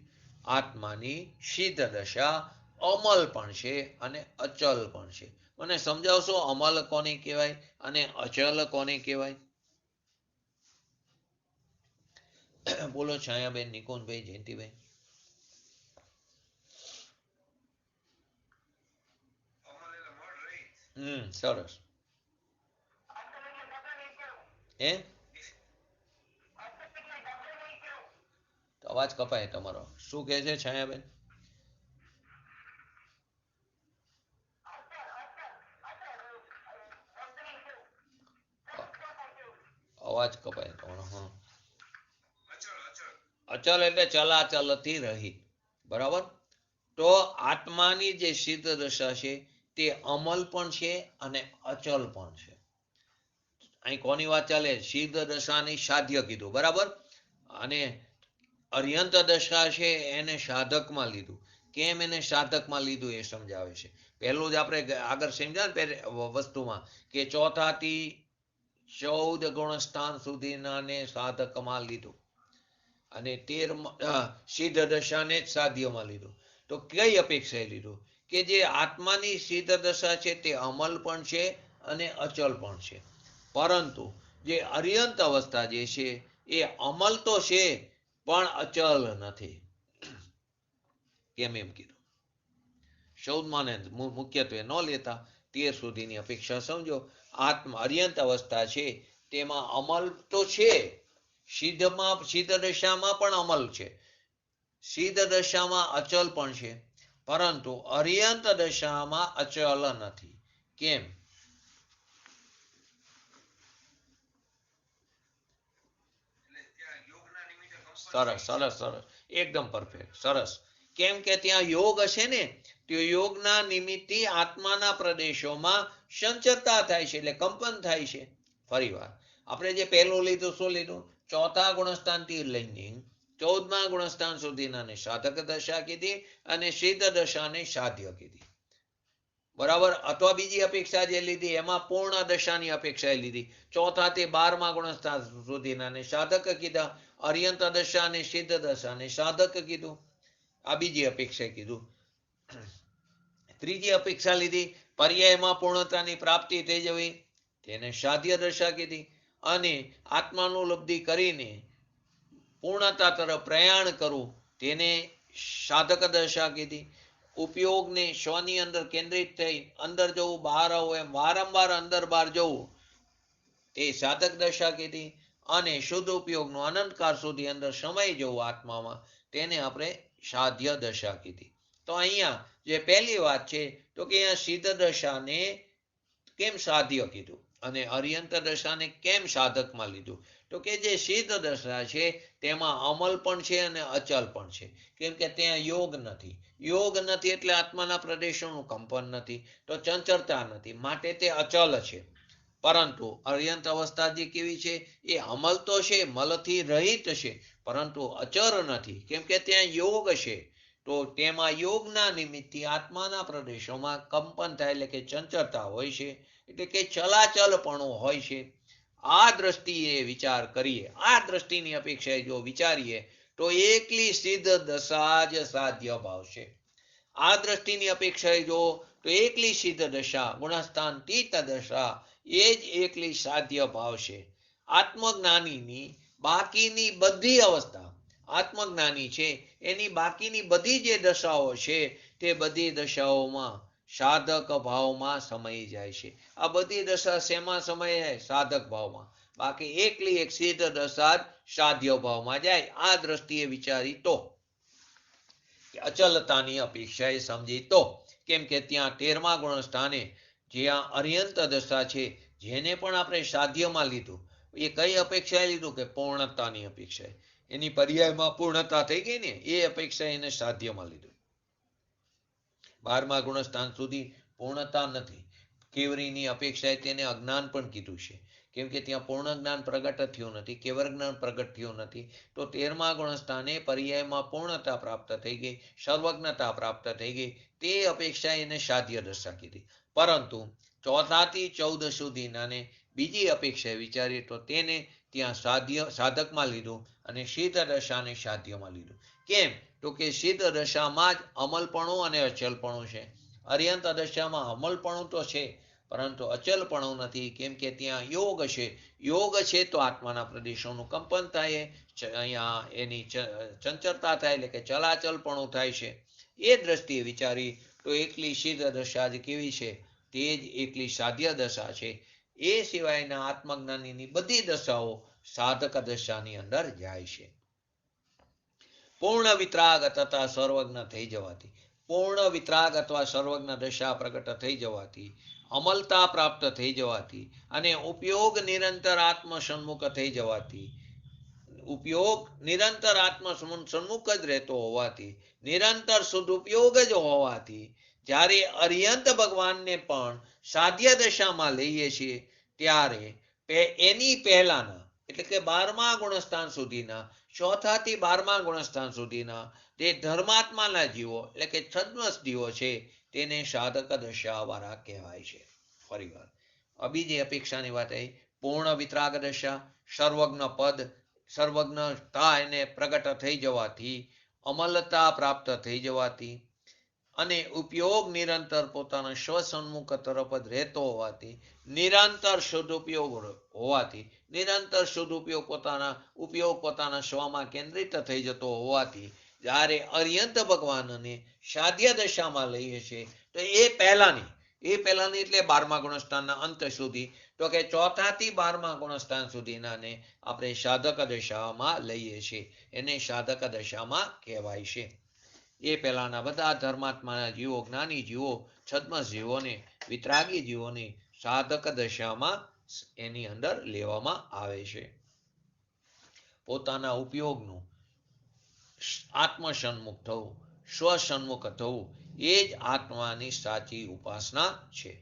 આત્માની સિદ્ધ દશા અમલ પણ છે અને અચલ પણ છે. મને સમજાવશો અમલ કોને કહેવાય અને અચલ કોને કહેવાય? બોલો છાયાબેન, નિકુંજભાઈ, જયંતિભાઈ. સરસ. અવાજ કપાય તમારો. શું કહે છે છાયાબેન? અવાજ કપાય તમારો. હા, અચલ એટલે ચલાચલથી રહી. બરાબર. તો આત્માની જે સિદ્ધ દશા છે તે અમલ પણ છે અને અચલ પણ છે. અહીં કોની વાત ચાલે? સિદ્ધ દશાની સાધ્ય કીધું. બરાબર. અને અર્યંત દશા છે એને સાધકમાં લીધું. કેમ એને સાધકમાં લીધું એ સમજાવે છે. પહેલું જ આપણે આગળ સમજ્યા ને વસ્તુમાં કે ચોથાથી 14 ગુણસ્થાન સુધીના ને સાધકમાં લીધું અને 13 સિદ્ધ દશાને જ સાધ્યમાં લીધું. તો કઈ અપેક્ષાએ લીધું કે જે આત્માની સિદ્ધ દશા છે તે અમલ પણ છે અને અચલ પણ છે, પરંતુ જે અર્યંત અવસ્થા જે છે એ અમલ તો છે પણ અચલ નથી. કેમ એમ કીધું? 14માને મુખ્યત્વે ન લેતા 13 સુધીની અપેક્ષા સમજો. આત્મા અર્યંત અવસ્થા છે તેમાં અમલ તો છે, સિદ્ધ દશામાં પણ અમલ છે, સિદ્ધ દશામાં અચલ પણ છે, પરંતુ અર્યંત દશામાં અચલ નથી. કેમ? સરસ સરસ સરસ, એકદમ પરફેક્ટ, સરસ. કેમ કે ત્યાં યોગ હશે ને, તો યોગના નિમિત્તે આત્માના પ્રદેશોમાં સંચરતા થાય છે, એટલે કંપન થાય છે. ફરી વાર આપણે જે પહેલું લીધું, શું લીધું? ચોથા ગુણસ્થાનથી લઈને 14મા ગુણસ્થાન સુધીના સાધક દશા કીધી અને સિદ્ધ દશાને સાધ્ય કીધી. બરાબર. અથવા બીજી અપેક્ષા જે લીધી એમાં પૂર્ણ દશાની અપેક્ષા લીધી. ચોથાથી 12મા ગુણસ્થાન સુધીના સાધક કીધા, અર્યંત દશા અને સિદ્ધ દશાને સાધક કીધું. આ બીજી અપેક્ષા કીધું. ત્રીજી અપેક્ષા લીધી, પર્યાયમાં પૂર્ણતાની પ્રાપ્તિ થઈ જવી, તેને સાધ્ય દશા કીધી. અને આત્માનું લબ્ધિ કરીને પૂર્ણતા તરફ પ્રયાણ કરવું, તેને સાધક દશા કીધી. ઉપયોગને સ્વની અંદર કેન્દ્રિત થઈ અંદર જવું, બહાર આવવું, એમ વારંવાર અંદર બહાર જવું, તે સાધક દશા કીધી. અને શુદ્ધ ઉપયોગનો અનંતકાળ સુધી અંદર સમય જવું આત્મામાં, તેને આપણે સાધ્ય દશા કીધી. તો અહીંયા જે પહેલી વાત છે તો કે અહીંયા સિદ્ધ દશાને કેમ સાધ્ય કીધું અને અર્યંત દશાને કેમ સાધકમાં લીધું? તો કે જે સિદ્ધ દશા છે તેમાં અમલ પણ છે અને અચલ પણ છે. કેમ કે ત્યાં યોગ નથી. યોગ નથી એટલે આત્માના પ્રદેશોનું કંપન નથી, તો ચંચળતા નથી, માટે તે અચલ છે. પરંતુ અર્યંત અવસ્થા જે કેવી છે, એ અમલ તો છે, મલથી રહિત છે, પરંતુ અચર નથી. કેમ કે ત્યાં યોગ છે. તો તેમાં યોગના નિમિત્તે આત્માના પ્રદેશોમાં કંપન થાય, એટલે કે ચંચળતા હોય છે, એટલે કે ચલાચલપણું હોય છે. આ દ્રષ્ટિએ વિચાર કરીએ, આ દ્રષ્ટિની અપેક્ષાએ જો વિચારીએ તો એકલી સિદ્ધ દશા જ સાધ્ય ભાવશે. આ દ્રષ્ટિની અપેક્ષાએ જો તો એકલી સિદ્ધ દશા, ગુણસ્થાન તીત દશા, એ જ એકલી સાધ્ય ભાવશે. આત્મજ્ઞાનીની બાકીની બધી અવસ્થા, આત્મજ્ઞાની છે એની બાકીની બધી જે દશાઓ છે તે બધી દશાઓમાં સાધક ભાવમાં સમાઈ જાય છે. આ બધી દશા શેમાં સમાય? સાધક ભાવમાં. બાકી એકલી એક સિદ્ધ દશા જ સાધ્ય ભાવમાં જાય. આ દ્રષ્ટિએ વિચારી તો, અચલતાની અપેક્ષાએ સમજી તો, કેમ કે ત્યાં 13મા ગુણસ્થાને જ્યાં અર્યંત દશા છે, જેને પણ આપણે સાધ્યમાં લીધું, એ કઈ અપેક્ષાએ લીધું? કે પૂર્ણતાની અપેક્ષાએ. એની પર્યાયમાં પૂર્ણતા થઈ ગઈ ને, એ અપેક્ષા એને સાધ્યમાં લીધું. 12મા ગુણસ્થાન સુધી પૂર્ણતા નથી. કેવરીની અપેક્ષાએ તેને અજ્ઞાન પણ કીધું છે. કેમ કે ત્યાં પૂર્ણ જ્ઞાન પ્રગટ થયું નથી, કેવર જ્ઞાન પ્રગટ થયું નથી. તો 13મા ગુણસ્થાને પર્યાયમાં પૂર્ણતા પ્રાપ્ત થઈ ગઈ, સર્વજ્ઞતા પ્રાપ્ત થઈ ગઈ, તે અપેક્ષા એને સાધ્ય દશા કીધી. પરંતુ ચોથાથી 14 સુધીનાને બીજી અપેક્ષા વિચારીએ તો તેને ત્યાં સાધકમાં લીધું અને સિદ્ધ દશાને સાધ્યમાં લીધું. કેમ? તો કે સિદ્ધ દશામાં જ અમલપણું અને અચલપણું છે. અર્યંત દશામાં અમલપણું તો છે, પરંતુ અચલપણું નથી. કેમ કે ત્યાં યોગ છે. યોગ છે તો આત્માના પ્રદેશોનું કંપન થાય, અહીંયા એની ચંચળતા થાય, એટલે કે ચલાચલપણું થાય છે. એ દ્રષ્ટિએ વિચારી તો એકલી સિદ્ધ દશા જ કેવી છે? તે જ એકલી સાધ્ય દશા છે. એ સિવાયના આત્મજ્ઞાનીની બધી દશાઓ સાધક દશાની અંદર જાય છે. પૂર્ણ વિતરાગ તથા સર્વજ્ઞ થઈ જવાથી, પૂર્ણ વિતરાગ અથવા સર્વજ્ઞ દશા પ્રગટ થઈ જવાથી, અમલતા પ્રાપ્ત થઈ જવાથી અને ઉપયોગ નિરંતર આત્મ સન્મુખ થઈ જવાથી, ઉપયોગ નિરંતર આત્મ સન્મુખ જ રહેતો હોવાથી, નિરંતર સદુપયોગ જ હોવાથી, જ્યારે અર્યંત ભગવાનને પણ સાધ્ય દશામાં લઈએ છીએ ત્યારે એની પહેલાના એટલે કે 12મા ગુણસ્થાન સુધીના, 4થા થી 12મા ગુણસ્થાન સુધીના જે ધર્માત્માના જીવો એટલે કે છદ્મસ જીવો છે તેને સાધક દશા વાળા કહેવાય છે. ફરીવાર બીજી અપેક્ષાની વાત આવી, પૂર્ણ વિતરાગ દશા, સર્વજ્ઞ પદ, સર્વજ્ઞતા એને પ્રગટ થઈ જવાથી, અમલતા પ્રાપ્ત થઈ જવાથી અને ઉપયોગ નિરંતર પોતાના સ્વસન્મુખ તરફ જ રહેતો હોવાથી, નિરંતર શુદ્ધ ઉપયોગ હોવાથી, નિરંતર શુદ્ધ ઉપયોગ પોતાના સ્વમાં કેન્દ્રિત થઈ જતો હોવાથી, જ્યારે અર્યંત ભગવાનને સાધ્ય દશામાં લઈએ છીએ તો એ પહેલાની એટલે 12મા ગુણસ્થાનના અંત સુધી, તો કે 4થા થી 12મા ગુણસ્થાન સુધીનાને આપણે સાધક દશામાં લઈએ છીએ, એને સાધક દશામાં કહેવાય છે. એ પહેલાના બધા ધર્માત્માના જીવો, જ્ઞાની જીવો, છદ્મસ જીવોને, વિતરાગી જીવોને સાધક દશામાં એની અંદર લેવામાં આવે છે. પોતાના ઉપયોગનું આત્મસન્મુખ થવું, સ્વસન્મુખ થવું એ જ આત્માની સાચી ઉપાસના છે.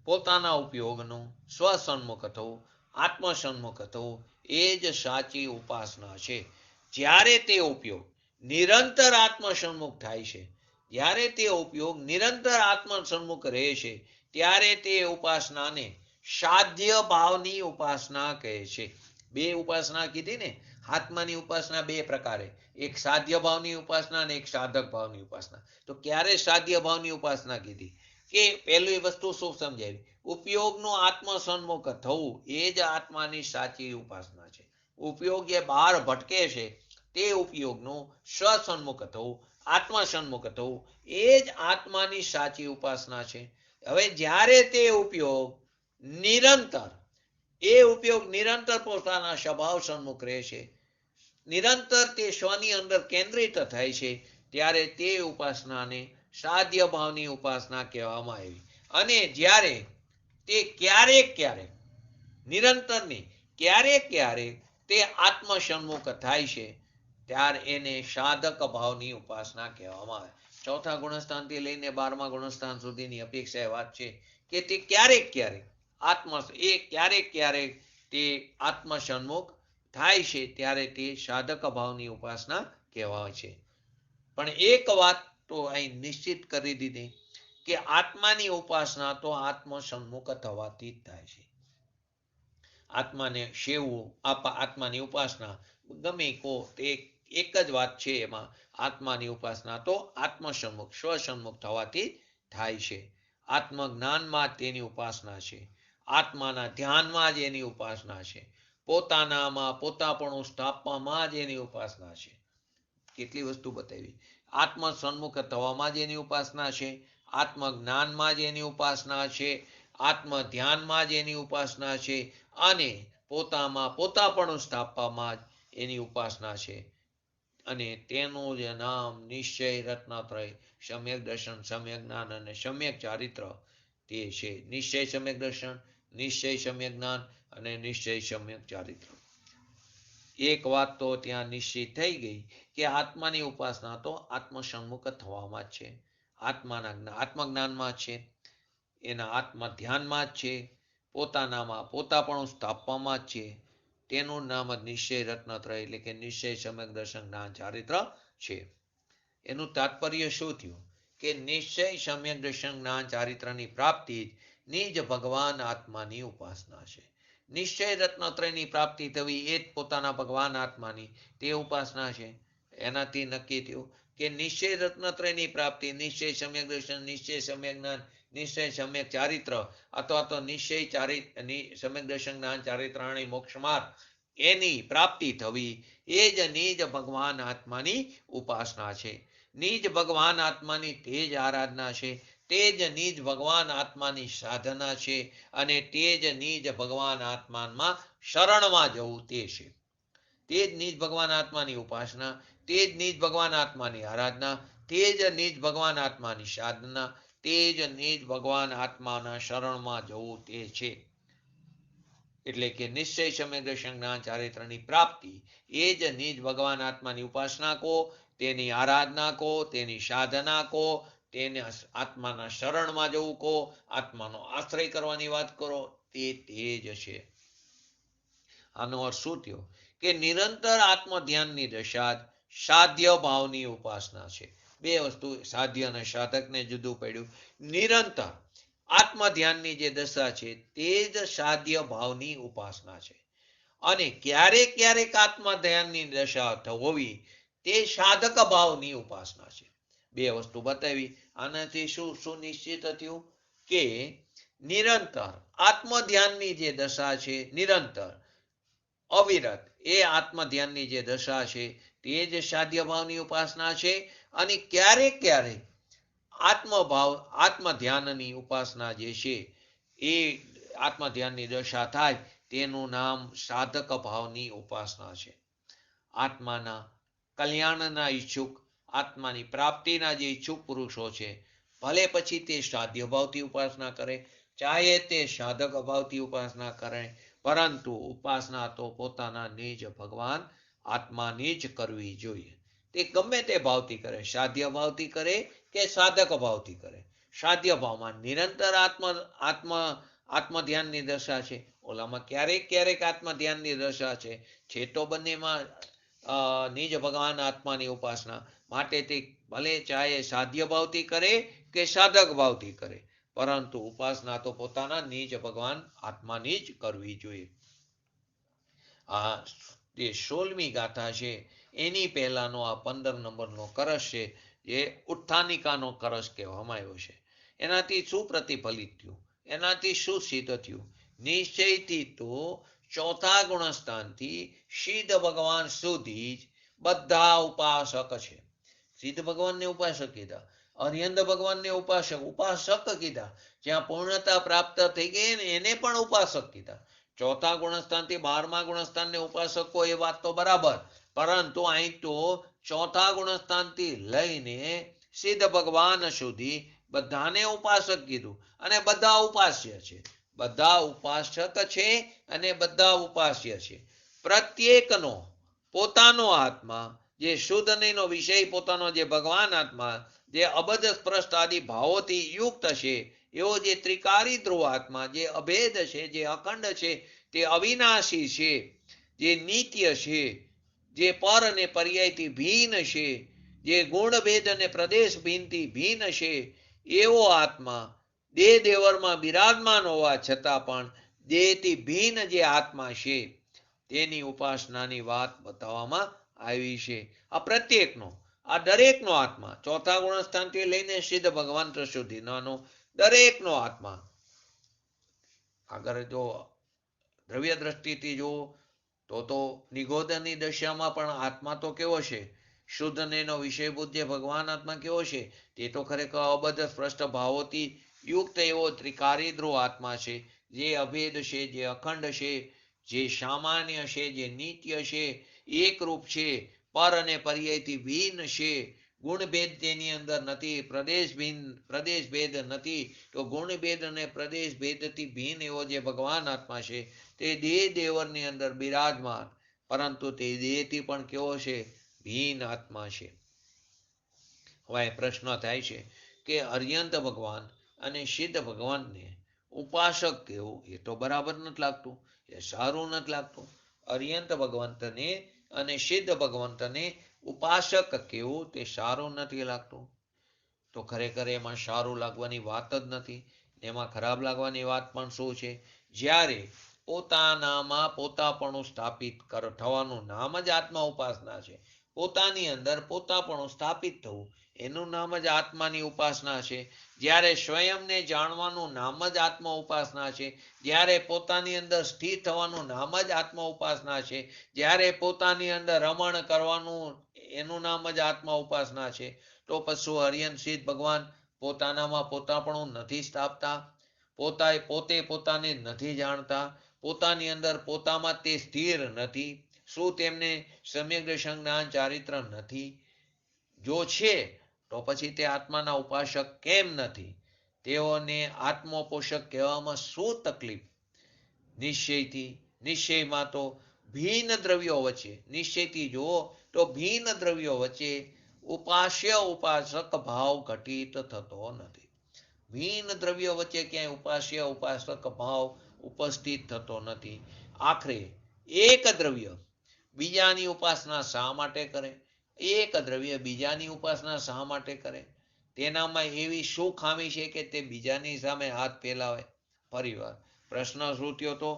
પોતાના ઉપયોગનું સ્વસન્મુખ થવું, આત્મસન્મુખ થવું એ જ સાચી ઉપાસના છે. જ્યારે તે ઉપયોગ નિરંતર આત્મસન્મુખ થાય છે, જ્યારે તે ઉપયોગ નિરંતર આત્મસન્મુખ રહે છે, ત્યારે તે ઉપાસનાને સાધ્ય ભાવની ઉપાસના કહે છે. બે ઉપાસના કીધી ને, આત્માની ઉપાસના બે પ્રકારે, એક સાધ્ય ભાવની ઉપાસના અને એક સાધક ભાવની ઉપાસના. તો ક્યારે સાધ્ય ભાવની ઉપાસના કીધી? કે પહેલી વસ્તુ શું સમજાવી, ઉપયોગનું આત્મસન્મુખ થવું એ જ આત્માની સાચી ઉપાસના છે. ઉપયોગ જે બહાર ભટકે છે તે ઉપયોગનું સ્વસન્મુખ થવું, આત્મસન્મુખ થવું એ જ આત્માની સાચી ઉપાસના છે. હવે જ્યારે તે ઉપયોગ નિરંતર પોતાના સ્વભાવ સન્મુખ રહે છે, નિરંતર તે સ્વની અંદર કેન્દ્રિત થાય છે, ત્યારે તે ઉપાસનાને સાધ્ય ભાવની ઉપાસના કહેવામાં આવી. અને જ્યારે તે ક્યારેક નિરંતરની ક્યારેક તે આત્મસન્મુખ થાય છે, ત્યારે એને સાધક ભાવની ઉપાસના કહેવામાં આવે. 4થા ગુણસ્થાનથી લઈને 12મા ગુણસ્થાન સુધીની અપેક્ષા વાત છે કે તે ક્યારેક તે આત્મસન્મુખ થાય છે, ત્યારે તે સાધક ભાવની ઉપાસના કહેવાય છે. પણ એક વાત તો અહીં નિશ્ચિત કરી દીધી કે આત્માની ઉપાસના તો આત્મસન્મુખ થવાથી જ થાય છે. આત્માને સેવવું, આત્માની ઉપાસના ગમે કો તે એક જ વાત છે. એમાં આત્માની ઉપાસના તો આત્મસન્મુખ, સ્વસન્મુખ થવાથી થાય છે. આત્મજ્ઞાનમાં તેની ઉપાસના છે, આત્માના ધ્યાનમાં જ એની ઉપાસના છે, પોતાનામાં પોતાપણું સ્થાપવામાં જ એની ઉપાસના છે. કેટલી વસ્તુ બતાવી. આત્મસન્મુખ થવામાં જ એની ઉપાસના છે, આત્મજ્ઞાનમાં જ એની ઉપાસના છે, આત્મ ધ્યાનમાં જ એની ઉપાસના છે, અને પોતામાં પોતાપણું સ્થાપવામાં જ એની ઉપાસના છે. અને તેનું જ નામ નિશ્ચય રત્નાત્રય, સમ્યક દર્શન, સમ્યક જ્ઞાન અને સમ્યક ચારિત્ર તે છે. નિશ્ચય સમ્યક દર્શન, નિશ્ચય સમ્યક જ્ઞાન અને નિશ્ચય સમ્યક ચારિત્ર. એક વાત તો ત્યાં નિશ્ચિત થઈ ગઈ કે આત્માની ઉપાસના તો આત્મસન્મુખ થવામાં જ છે, આત્મજ્ઞાનમાં છે, એના આત્મ ધ્યાનમાં જ છે, પોતાનામાં પોતાપણું સ્થાપવામાં જ છે. તેનું નામ જ નિશ્ચય રત્નત્રય એટલે કે નિશ્ચય સમ્યક દર્શન જ્ઞાન ચારિત્ર છે. એનું તાત્પર્ય શું થયું કે નિશ્ચય સમ્યક દર્શન જ્ઞાન ચારિત્રની પ્રાપ્તિ નિજ ભગવાન આત્માની ઉપાસના છે. નિશ્ચય રત્નત્રયની પ્રાપ્તિ થવી એ જ પોતાના ભગવાન આત્માની તે ઉપાસના છે. એનાથી નક્કી થયું કે નિશ્ચય રત્નત્રયની પ્રાપ્તિ, નિશ્ચય સમ્યક દર્શન, નિશ્ચય સમ્યક જ્ઞાન, નિશ્ચય સમ્યક ચારિત્ર અથવા તો નિશ્ચય સમ્યક દર્શન જ્ઞાન ચારિત્રાણી મોક્ષ માર્ગ એની પ્રાપ્તિ થવી એ જ નિજ ભગવાન આત્માની ઉપાસના છે. નિજ ભગવાન આત્માની તે જ આરાધના છે, તે જ નિજ ભગવાન આત્માની સાધના છે, અને તે જ નિજ ભગવાન આત્મામાં શરણમાં જવું તે છે. તે જ નિજ ભગવાન આત્માની ઉપાસના, તે જ નિજ ભગવાન આત્માની આરાધના, તે જ નિજ ભગવાન આત્માની સાધના, તે જ નિજ ભગવાન આત્માના શરણમાં જવું તે છે. એટલે કે નિશ્ચય સમ્યક દર્શન જ્ઞાન ચારિત્રની પ્રાપ્તિ એ જ નિજ ભગવાન આત્માની ઉપાસના કો, તેની આરાધના કો, તેની સાધના કો, તેને આત્માના શરણમાં જવું કો, આત્માનો આશ્રય કરવાની વાત કરો, તે જ છે. આનો અર્થ શું થયો કે નિરંતર આત્મ ધ્યાનની દશા સાધ્ય ભાવની ઉપાસના છે. બે વસ્તુ, સાધ્ય અને સાધકને જુદું પડ્યું. નિરંતર આત્મ ધ્યાનની જે દશા છે તે જ સાધ્ય ભાવની ઉપાસના છે. અને ક્યારેક ક્યારેક આત્મ ધ્યાનની દશા હોવી તે સાધક ભાવની ઉપાસના છે. બે વસ્તુ બતાવી. આનાથી શું સુનિશ્ચિત થયું કે નિરંતર આત્મ ધ્યાનની જે દશા છે, નિરંતર અવિરત એ આત્મ ધ્યાનની જે દશા છે તે જ સાધ્ય ભાવની ઉપાસના છે. અને ક્યારેક ક્યારેક આત્મભાવ આત્મ ધ્યાનની ઉપાસના જે છે એ આત્મ ધ્યાનની દશા થાય તેનું નામ સાધક ભાવની ઉપાસના છે. આત્માના કલ્યાણના ઈચ્છુક, આત્માની પ્રાપ્તિના જે ઈચ્છુક પુરુષો છે, ભલે પછી તે સાધ્ય ભાવથી ઉપાસના કરે, ચાહે તે સાધક ભાવથી ઉપાસના કરે, પરંતુ ઉપાસના તો પોતાના નિજ ભગવાન આત્માની જ કરવી જોઈએ. તે ગમે તે ભાવથી કરે, સાધ્ય ભાવથી કરે કે સાધક ભાવથી કરે. સાધ્ય ભાવમાં નિરંતર આત્મ ધ્યાનની દશા છે, ઓલામાં ક્યારેક ક્યારેક આત્મ ધ્યાનની દશા છે તો બંનેમાં નિજ ભગવાન આત્માની ઉપાસના. માટે તે ભલે ચાહે સાધ્ય ભાવથી કરે કે સાધક ભાવથી કરે, પરંતુ ઉપાસના તો પોતાના નિજ ભગવાન આત્માની જ કરવી જોઈએ. આ જે 16મી ગાથા છે એની પહેલાનો આ 15 નંબરનો કરશ છે, જે ઉત્થાનિકાનો કરશ કહેવામાં આવ્યો છે. એનાથી શું પ્રતિફલિત થયું, એનાથી શું સિદ્ધ થયું? નિશ્ચયથી તો ચોથા ગુણસ્થાનથી સિદ્ધ ભગવાન સુધી જ બધા ઉપાસક છે. સિદ્ધ ભગવાનને ઉપાસક કીધા, અર્યંત ભગવાનને ઉપાસક કીધા, જ્યાં પૂર્ણતા પ્રાપ્ત થઈ ગઈ ને એને પણ ઉપાસક કીધા. ચોથા ગુણસ્થાનથી 12મા ગુણસ્થાનને ઉપાસકો એ વાત તો બરાબર, પરંતુ અહીં તો ચોથા ગુણસ્થાનથી લઈને સિદ્ધ ભગવાન સુધી બધાને ઉપાસક કીધું. અને બધા ઉપાસ્ય છે, બધા ઉપાસક છે અને બધા ઉપાસ્ય છે. પ્રત્યેકનો પોતાનો આત્મા જે શુદ્ધ નહીનો વિષય, પોતાનો જે ભગવાન આત્મા જે અબધ સ્પષ્ટ આદિ ભાવોથી યુક્ત છે, એવો જે ત્રિકારી ધ્રુવ આત્મા જે અભેદ છે, જે અખંડ છે, તે અવિનાશી છે, જે નિત્ય છે, જે પર અને પર્યાયથી ભિન્ન છે, જે ગુણ ભેદ અને પ્રદેશ ભિન્નથી ભિન્ન છે, એવો આત્મા દેહ દેવરમાં બિરાજમાન હોવા છતાં પણ દેહથી ભિન્ન જે આત્મા છે તેની ઉપાસનાની વાત બતાવવામાં આવી છે. આ પ્રત્યેકનો, આ દરેકનો આત્મા, ચોથા ગુણસ્થાનથી લઈને સિદ્ધ ભગવાન સુધીનો દરેકનો આત્મા. આગળ જો દ્રવ્ય દ્રષ્ટિથી જો તો નિગોદની દશામાં પણ આત્મા તો કેવો છે, શુદ્ધ નેનો વિષયભૂત જે ભગવાન આત્મા કેવો છે, તે તો ખરેખર અબદ્ધ સ્પષ્ટ ભાવોથી યુક્ત એવો ત્રિકારી ધ્રુવ આત્મા છે, જે અભેદ છે, જે અખંડ છે, જે સામાન્ય છે, જે નિત્ય છે, એકરૂપ છે, પર અને પર્યાયથી ભિન્ન છે, ગુણભેદ તેની અંદર નથી, પ્રદેશ ભેદ નથી. તો ગુણભેદ અને પ્રદેશ ભેદથી ભિન્ન એવો જે ભગવાન આત્મા છે તે દેહ દેવરની અંદર બિરાજમાન, પરંતુ તે દેહથી પણ કેવો છે, ભિન્ન આત્મા છે. હવે પ્રશ્ન થાય છે કે અર્યંત ભગવાન અને સિદ્ધ ભગવાનને ઉપાસક કહેવું એ તો બરાબર નથી લાગતું, એ સારું નથી લાગતું. અર્યંત ભગવંતને અને સિદ્ધ ભગવંતને ઉપાસક કહેવું તે સારું નથી લાગતું. તો ખરેખર એમાં સારું લાગવાની વાત જ નથી. એમાં ખરાબ લાગવાની વાત પણ શું છે? જ્યારે પોતાનામાં પોતાપણું સ્થાપિત થવાનું નામ જ આત્મા ઉપાસના છે. પોતાની અંદર પોતાપણું સ્થાપિત થવું એનું નામ જ આત્માની ઉપાસના છે. જ્યારે સ્વયંને જાણવાનું નામ જ આત્મ ઉપાસના છે. જ્યારે પોતાની અંદર સ્થિર થવાનું નામ જ આત્મ ઉપાસના છે. જ્યારે પોતાની અંદર રમણ કરવાનું એનું નામ જ આત્મ ઉપાસના છે. તો પછી અર્યંત સિદ્ધ ભગવાન પોતાનામાં પોતાપણું નથી સ્થાપતા, પોતે પોતાને નથી જાણતા, પોતાની અંદર પોતામાં તે સ્થિર નથી? શું તેમને સમ્યક દર્શન જ્ઞાન ચારિત્ર નથી? જો છે તો પછી તે આત્માના ઉપાસક કેમ નથી? તેઓને આત્મોપોષક કહેવામાં શું તકલીફ? નિશ્ચયમાં તો ભિન્ન દ્રવ્યો વચ્ચે, નિશ્ચયથી જુઓ તો ભિન્ન દ્રવ્યો વચ્ચે ઉપાસ્ય ઉપાસક ભાવ ઘટિત થતો નથી. ભિન્ન દ્રવ્યો વચ્ચે ક્યાંય ઉપાસ્ય ઉપાસક ભાવ ઉપસ્થિત થતો નથી. આખરે એક દ્રવ્ય બીજાની ઉપાસના શા માટે કરે? એક દ્રવ્ય બીજાની ઉપાસના શા માટે કરે? તેનામાં એવી શું ખામી છે કે તે બીજાની સામે હાથ ફેલાવે? ફરીવાર પ્રશ્ન શું થયો તો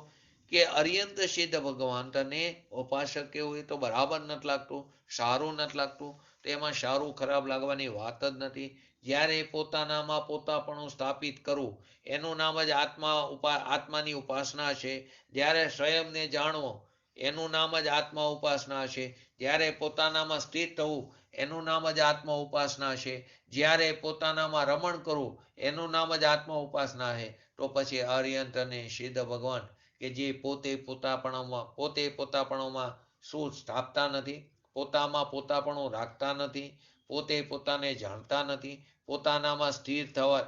કે અર્યંત સિદ્ધ ભગવાન તને ઉપાસક કેવું એ તો બરાબર નથી લાગતું, સારું નથી લાગતું. તો એમાં સારું ખરાબ લાગવાની વાત જ નથી. જ્યારે પોતાનામાં પોતાપણું સ્થાપિત કરવું એનું નામ જ આત્માની ઉપાસના છે. જ્યારે સ્વયંને જાણવો એનું નામ જ આત્મા ઉપાસના છે. જ્યારે પોતાનામાં સ્થિત થવું એનું નામ જ આત્મા ઉપાસના છે. જ્યારે પોતાનામાં રમણ કરવું એનું નામ જ આત્મા ઉપાસના છે. તો પછી અર્યંત અને સિદ્ધ ભગવાન કે જે પોતે પોતાપણામાં શું સ્થાપતા નથી, પોતામાં પોતાપણું રાખતા નથી, પોતે પોતાને જાણતા નથી, પોતાનામાં સ્થિર થવા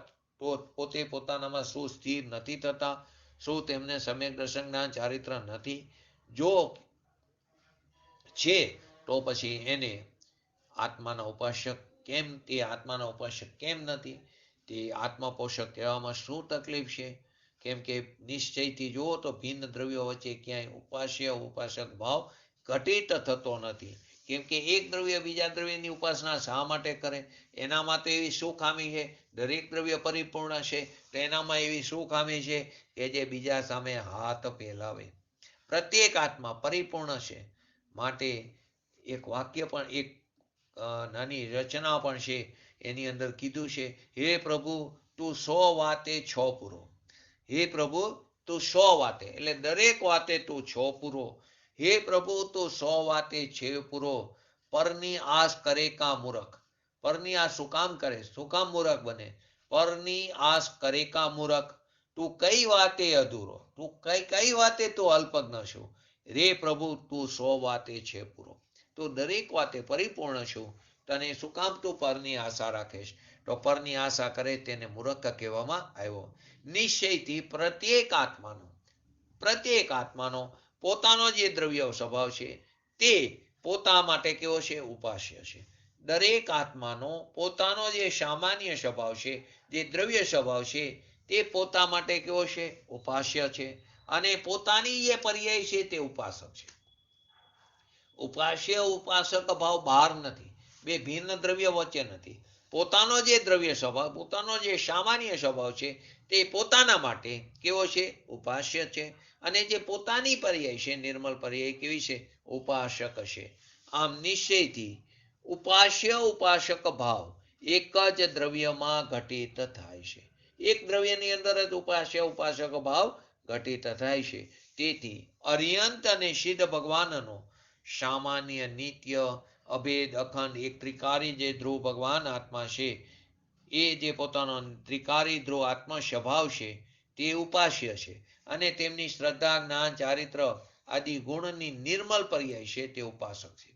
પોતે પોતાનામાં શું સ્થિર નથી થતા, શું તેમને સમ્યક દર્શન જ્ઞાન ચારિત્ર નથી? જો છે તો પછી એને આત્માના ઉપાસક કેમ, તે આત્માના ઉપાસક કેમ નથી? તે આત્મપોષક કહેવામાં શું તકલીફ છે? કેમ કે નિશ્ચયથી જુઓ તો ભિન્ન દ્રવ્યો વચ્ચે ક્યાંય ઉપાસ્ય ઉપાસક ભાવ ઘટિત થતો નથી. કેમ કે એક દ્રવ્ય બીજા દ્રવ્યની ઉપાસના શા માટે કરે? એનામાં તો એવી શું ખામી છે? દરેક દ્રવ્ય પરિપૂર્ણ છે તો એનામાં એવી શું ખામી છે કે જે બીજા સામે હાથ ફેલાવે? પ્રત્યેક આત્મા પરિપૂર્ણ છે. માટે એક વાક્ય પણ, એક નાની રચના પણ છે, એની અંદર કીધું છે, હે પ્રભુ તું 100 વાતે છો પૂરો. હે પ્રભુ તું 100 વાતે, એટલે દરેક વાતે તું છો પૂરો. હે પ્રભુ તું 100 વાતે છે પૂરો. પરની આસ કરે કા મૂરખ. પરની આસ શું કામ કરે? શું કામ મૂરખ બને? પરની આસ કરે કા મૂરખ. તું કઈ વાતે અધૂરો, તું કઈ વાતે તું અલ્પજ્ઞ છું. રે પ્રભુ તું 100 વાતે છે પૂરો. તું દરેક વાતે પરિપૂર્ણ છું. તને શું કામ તું પરની આશા રાખીશ? તો પરની આશા કરે તેને મૂર્ખ કહેવામાં આવ્યો. નિશ્ચયથી પ્રત્યેક આત્માનો પોતાનો જે દ્રવ્ય સ્વભાવ છે તે પોતા માટે કેવો છે? ઉપાસ્ય છે. દરેક આત્માનો પોતાનો જે સામાન્ય સ્વભાવ છે, જે દ્રવ્ય સ્વભાવ છે, તે પોતા માટે કેવો છે? ઉપાસ્ય છે. અને પોતાની જે પર્યાય છે તે ઉપાસક છે. ઉપાસ્ય ઉપાસક ભાવ બહાર નથી, બે ભિન્ન દ્રવ્ય વચ્ચે નથી. પોતાનો જે દ્રવ્ય સ્વભાવ, પોતાનો જે સામાન્ય સ્વભાવ છે તે પોતાના માટે કેવો છે? ઉપાસ્ય છે. અને જે પોતાની પર્યાય છે, નિર્મલ પર્યાય કેવી છે? ઉપાસક છે. આમ નિશ્ચયથી ઉપાસ્ય ઉપાસક ભાવ એક જ દ્રવ્યમાં ઘટિત થાય છે. એક દ્રવ્યની અંદર જ ઉપાસ્ય ઉપાસક ભાવ ઘટિત થાય છે. તેથી અર્યંત અને સિદ્ધ ભગવાનનો સામાન્ય નિત્ય અભેદ અખંડ એક ત્રિકારી જે ધ્રુવ ભગવાન આત્મા છે, એ જે પોતાનો ત્રિકારી ધ્રુવ આત્મા સ્વભાવ છે તે ઉપાસ્ય છે. અને તેમની શ્રદ્ધા જ્ઞાન ચારિત્ર આદિ ગુણની નિર્મલ પર્યાય છે તે ઉપાસક છે.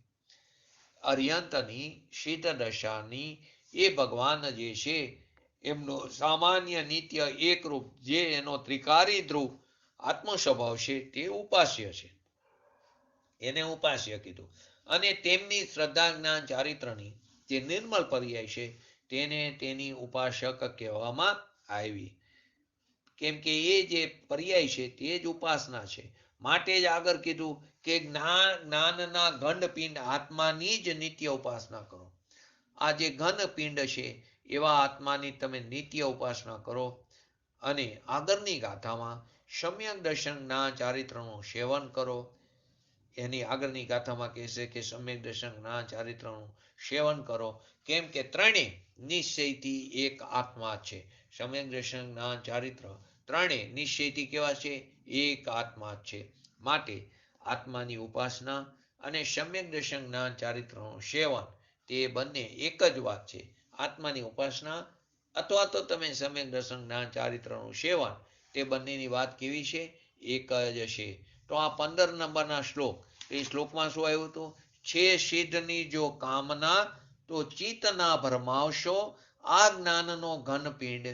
અર્યંતની સિદ્ધ દશાની એ ભગવાન જે છે એમનો સામાન્ય નિત્ય એકરૂપ જે એનો ત્રિકારી ધ્રુવ આત્મ સ્વભાવ છે તે ઉપાસ્ય છે. એને ઉપાસ્ય કીધું. અને તેમની શ્રદ્ધા જ્ઞાન ચારિત્રની જે નિર્મલ પર્યાય છે તેને તેની ઉપાસક કહેવામાં આવી. કેમ કે એ જે પર્યાય છે તે જ ઉપાસના છે. માટે જ આગળ કીધું કે જ્ઞાનના ઘનપિંડ આત્માની જ નિત્ય ઉપાસના કરો. આ જે ઘન પિંડ છે એવા આત્માની તમે નિત્ય ઉપાસના કરો. અને આગળની ગાથામાં સમ્યક દર્શન જ્ઞાન ચારિત્રનું સેવન કરો. એની આગળની ગાથામાં કહેશે કે સમ્યક દર્શન જ્ઞાન ચારિત્રનું સેવન કરો. કેમ કે ત્રણે નિશ્ચયથી એક આત્મા છે. સમ્યક દર્શન જ્ઞાન ચારિત્ર ત્રણે નિશ્ચયથી કેવા છે? એક આત્મા છે. માટે આત્માની ઉપાસના અને સમ્યક દર્શન જ્ઞાન ચારિત્રનું સેવન તે બંને એક જ વાત છે. આત્માની ઉપાસના અથવા તો તમે સમ્યક દર્શન જ્ઞાન ચારિત્રનું સેવન, તે બંનેની વાત કેવી છે? એક જ છે. તો આ 15 નંબરના શ્લોક, એ શ્લોકમાં શું આવ્યું હતું? છે સિદ્ધની જો કામના તો ચિત્તના ભરમાવશો, આ જ્ઞાનનો ઘનપિંડ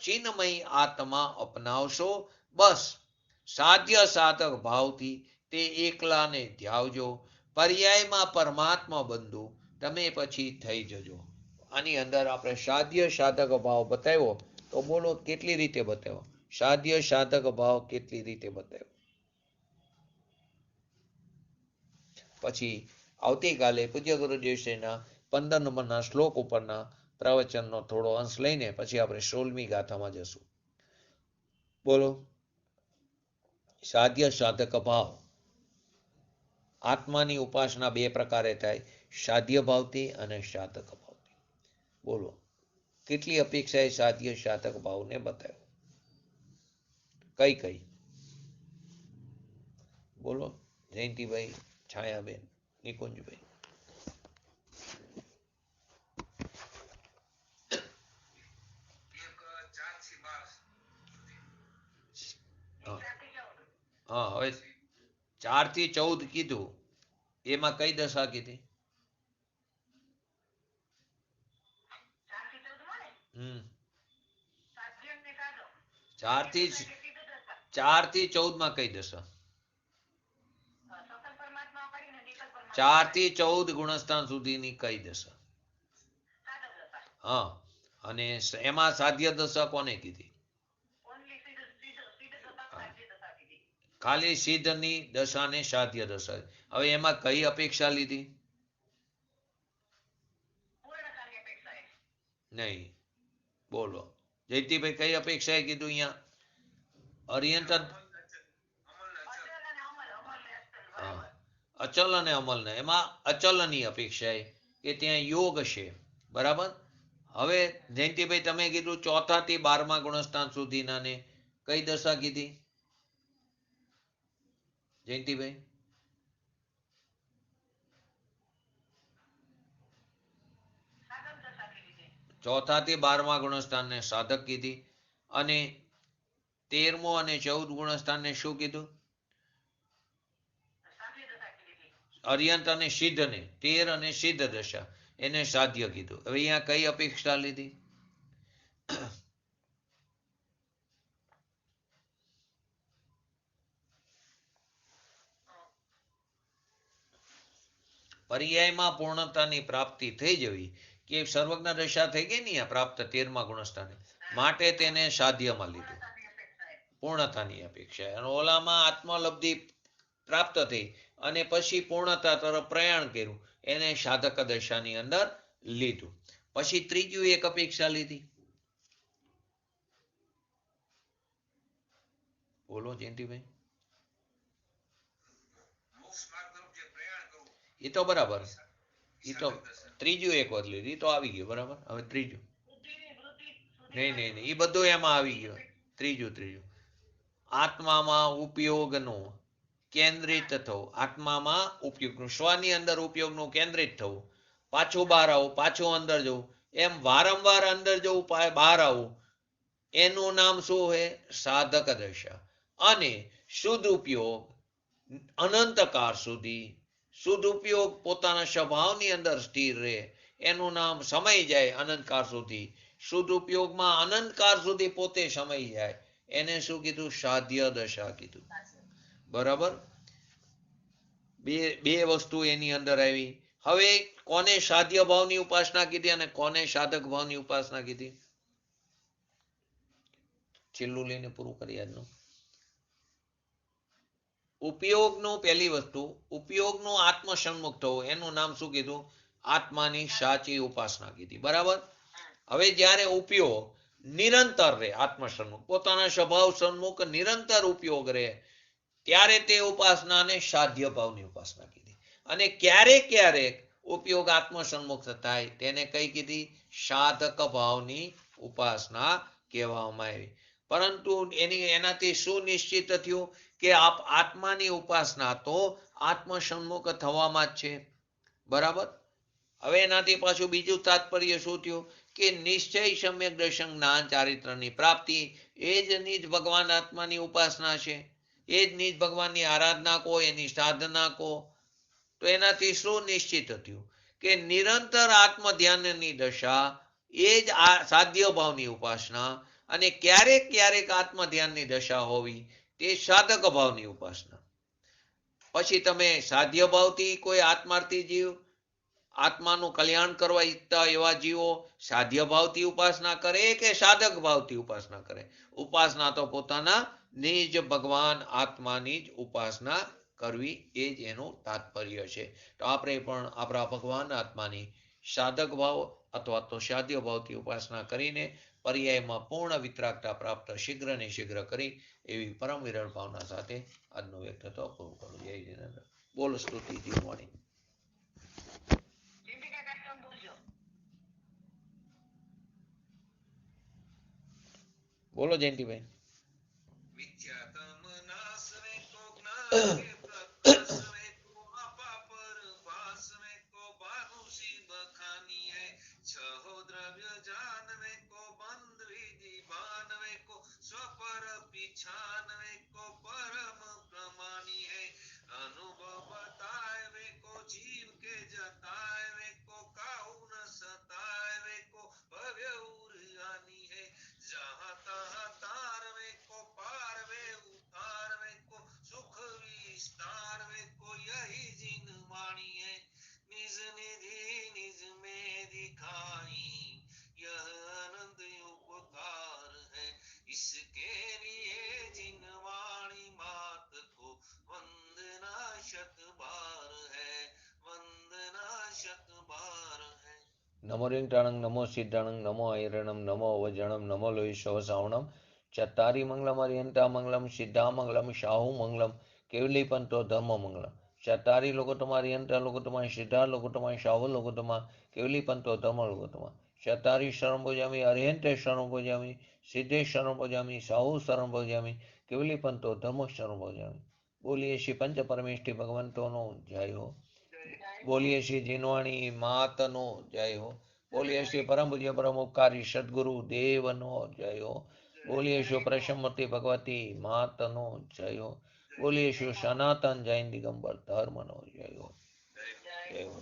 ચિન્મય આત્મા અપનાવશો. બસ સાધ્ય સાધક ભાવથી તે એકલાને ધ્યાવજો. પર્યાયમાં પરમાત્મા બંધુ તમે પછી થઈ જજો. આની અંદર આપણે સાધ્ય સાધક ભાવ બતાવ્યો. તો બોલો કેટલી રીતે બતાવ્યો? સાધ્ય સાધક ભાવ કેટલી રીતે બતાવ્યો? પછી આવતીકાલે પૂજ્ય ગુરુદેવશ્રીના 15 નંબરના શ્લોક ઉપરના પ્રવચનનો થોડો અંશ લઈને પછી આપણે 16મી ગાથામાં જશું. બોલો. સાધ્ય સાધક ભાવ. આત્માની ઉપાસના બે પ્રકારે થાય, સાધ્ય ભાવથી અને સાધક ભાવથી. બોલો, કેટલી અપેક્ષાએ સાધ્ય સાધક ભાવને બતાવ્યો? કઈ કઈ? બોલો. જયંતિભાઈ, છાયાબેન, નિકુંજભાઈ. હા, હવે 4 થી 14 કીધું, એમાં કઈ દશા કીધી? 4 થી 14 માં કઈ દશા? 4 થી 14 ગુણસ્થાન સુધીની કઈ દશા? હા, અને એમાં સાધ્ય દશા કોને કીધી? ખાલી સિદ્ધની દશાને સાધ્ય દશા. હવે એમાં કઈ અપેક્ષા લીધી? નહીં. બોલો જયંતિભાઈ, કઈ અપેક્ષાએ કીધું અહીંયા? અરિયંત અચલ અને અમલને. એમાં અચલની અપેક્ષાએ કે ત્યાં યોગ છે. બરાબર. હવે જયંતિભાઈ તમે કીધું 4 થી 12મા ગુણસ્થાન સુધીના ને કઈ દશા કીધી? જયંતિભાઈ, 4 થી 12મા ગુણસ્થાનને સાધક કીધી, અને 13મો અને 14 ગુણસ્થાનને શું કીધું? અરિયંત અને સિદ્ધને, 13 અને સિદ્ધ દશા, એને સાધ્ય કીધું. હવે અહીંયા કઈ અપેક્ષા લીધી? પર્યાયમાં પૂર્ણતાની પ્રાપ્તિ થઈ જવી, કે સર્વજ્ઞ દશા થઈ ગઈ ને પ્રાપ્ત 13મા ગુણસ્થાને, માટે તેને સાધ્યમાં લીધું, પૂર્ણતાની અપેક્ષા. અને ઓલામાં આત્મલબ્ધિ પ્રાપ્ત થઈ અને પછી પૂર્ણતા તરફ પ્રયાણ કર્યું, એને સાધક દશાની અંદર લીધું. પછી ત્રીજું એક અપેક્ષા લીધી. બોલો જયંતિભાઈ. એ તો બરાબર, એ તો ત્રીજું એક વાર લીધું, એ તો આવી ગયું. બરાબર. હવે ત્રીજું નહીં, એ બધું એમાં આવી ગયું. ત્રીજું આત્મામાં ઉપયોગનું કેન્દ્રિત થવું. આત્મામાં ઉપયોગનું, સ્વની અંદર ઉપયોગનું કેન્દ્રિત થવું. પાછું બહાર આવું, પાછું અંદર જવું, એમ વારંવાર અંદર જવું, બહાર આવું, એનું નામ શું છે? સાધક દશા. અને શુદ્ધ ઉપયોગ અનંતકાળ સુધી, શુદ્ધ ઉપયોગ પોતાના સ્વભાવની અંદર સ્થિર રહે, એનું નામ સમય જાય અનંતકાળ સુધી. શુદ્ધ ઉપયોગમાં અનંતકાળ સુધી પોતે સમય જાય, એને શું કીધું? સાધ્ય દશા કીધું. બરાબર. બે વસ્તુ એની અંદર આવી. હવે કોને સાધ્ય ભાવની ઉપાસના કીધી અને કોને સાધક ભાવની ઉપાસના કીધી? છેલ્લું લઈને પૂરું કરી આજનું. ઉપયોગનું, પહેલી વસ્તુ ઉપયોગનું આત્મસન્મુખ થવું, એનું નામ શું કીધું? આત્માની સાચી ઉપાસના કીધી. બરાબર. હવે જ્યારે ઉપયોગ નિરંતર રહે, આત્મસન્મુખ પોતાના સ્વભાવ સન્મુખ નિરંતર ઉપયોગ રહે, ત્યારે તે ઉપાસનાને સાધ્ય ભાવની ઉપાસના કીધી. અને ક્યારેક ઉપયોગ આત્મસન્મુખ થાય, તેને કઈ કીધી? સાધક ભાવની ઉપાસના કહેવામાં આવી. પરંતુ એનાથી શું નિશ્ચિત થયું? કે આત્માની ઉપાસના તો આત્મસન્મુખ થવામાં જ છે. બરાબર. હવે એનાથી પાછું બીજું તાત્પર્ય શું થયું? કે નિશ્ચય સમ્યક દર્શન જ્ઞાન ચારિત્રની પ્રાપ્તિ, એ જ નિજ ભગવાન આત્માની ઉપાસના છે. એ જ નિજ ભગવાનની આરાધના કહો, એની સાધના કહો. તો એનાથી શું નિશ્ચિત થયું? કે નિરંતર આત્મ ધ્યાનની દશા એ જ સાધ્ય ભાવની ઉપાસના, અને ક્યારેક આત્મ ધ્યાનની દશા હોવી, તે સાધક ભાવની ઉપાસના. પછી તમે સાધ્ય ભાવથી કોઈ આત્માર્થી જીવ, આત્માનું કલ્યાણ કરવા ઈચ્છતા એવા જીવો સાધ્ય ભાવથી ઉપાસના કરે કે સાધક ભાવથી ઉપાસના કરે? ઉપાસના તો પોતાના નિજ ભગવાન આત્માની જ ઉપાસના કરવી એ જ એનું તાત્પર્ય છે. તો આપણે પણ આપણા ભગવાન આત્માની સાધક ભાવ અથવા તો સાધ્ય ભાવથી ઉપાસના કરીને પર્યાયમાં પૂર્ણ વિતરાગતા પ્રાપ્ત શીઘ્ર ને શીઘ્ર કરી એવી પરમ વિરળ ભાવના સાથે આજનો વ્યક્તિત્વ પૂરું કરું. જય જિનેન્દ્ર. બોલ સ્તુતિ જીવવાણી. બોલો જયંતિભાઈ. નમો રિંગટાણંગ નમો સિદ્ધાણંગ નમો ఐరణం નમો અવજણમ નમો લોહિષવ સાવણમ ચત્તારી મંગલમ અર્યંતા મંગલમ સિદ્ધા મંગલમ શાહુ મંગલમ કેવલી પંતો ધર્મ મંગલમ. ચત્તારી લોકોત્તમા અર્યંતા લોકોત્તમા સિદ્ધા લોકોત્તમા શાહુ લોકોત્તમા કેવલી પંતો ધર્મ લોકોત્તમા. ચત્તારી શરણ ભોજામી અર્યંતે શરણ ભોજામી સિદ્ધે શરણ ભોજામી શાહુ શરણ ભોજામી કેવલી પંતો ધર્મ શરણ ભોજામી. બોલીએ શ્રી પંચ પરમેષ્ઠી ભગવંતોનો જય હો. બોલીએ શ્રી જીનવાણી માતનો જય હો. બોલીએ શ્રી પરમ પૂજ્ય પરમ ઉપકારી સદગુરુ દેવનો જય હો. બોલીએ શ્રી પ્રસમતી ભગવતી માતનો જય હો. બોલીએ શ્રી સનાતન જૈન દિગંબર ધર્મનો જય હો. જય હો.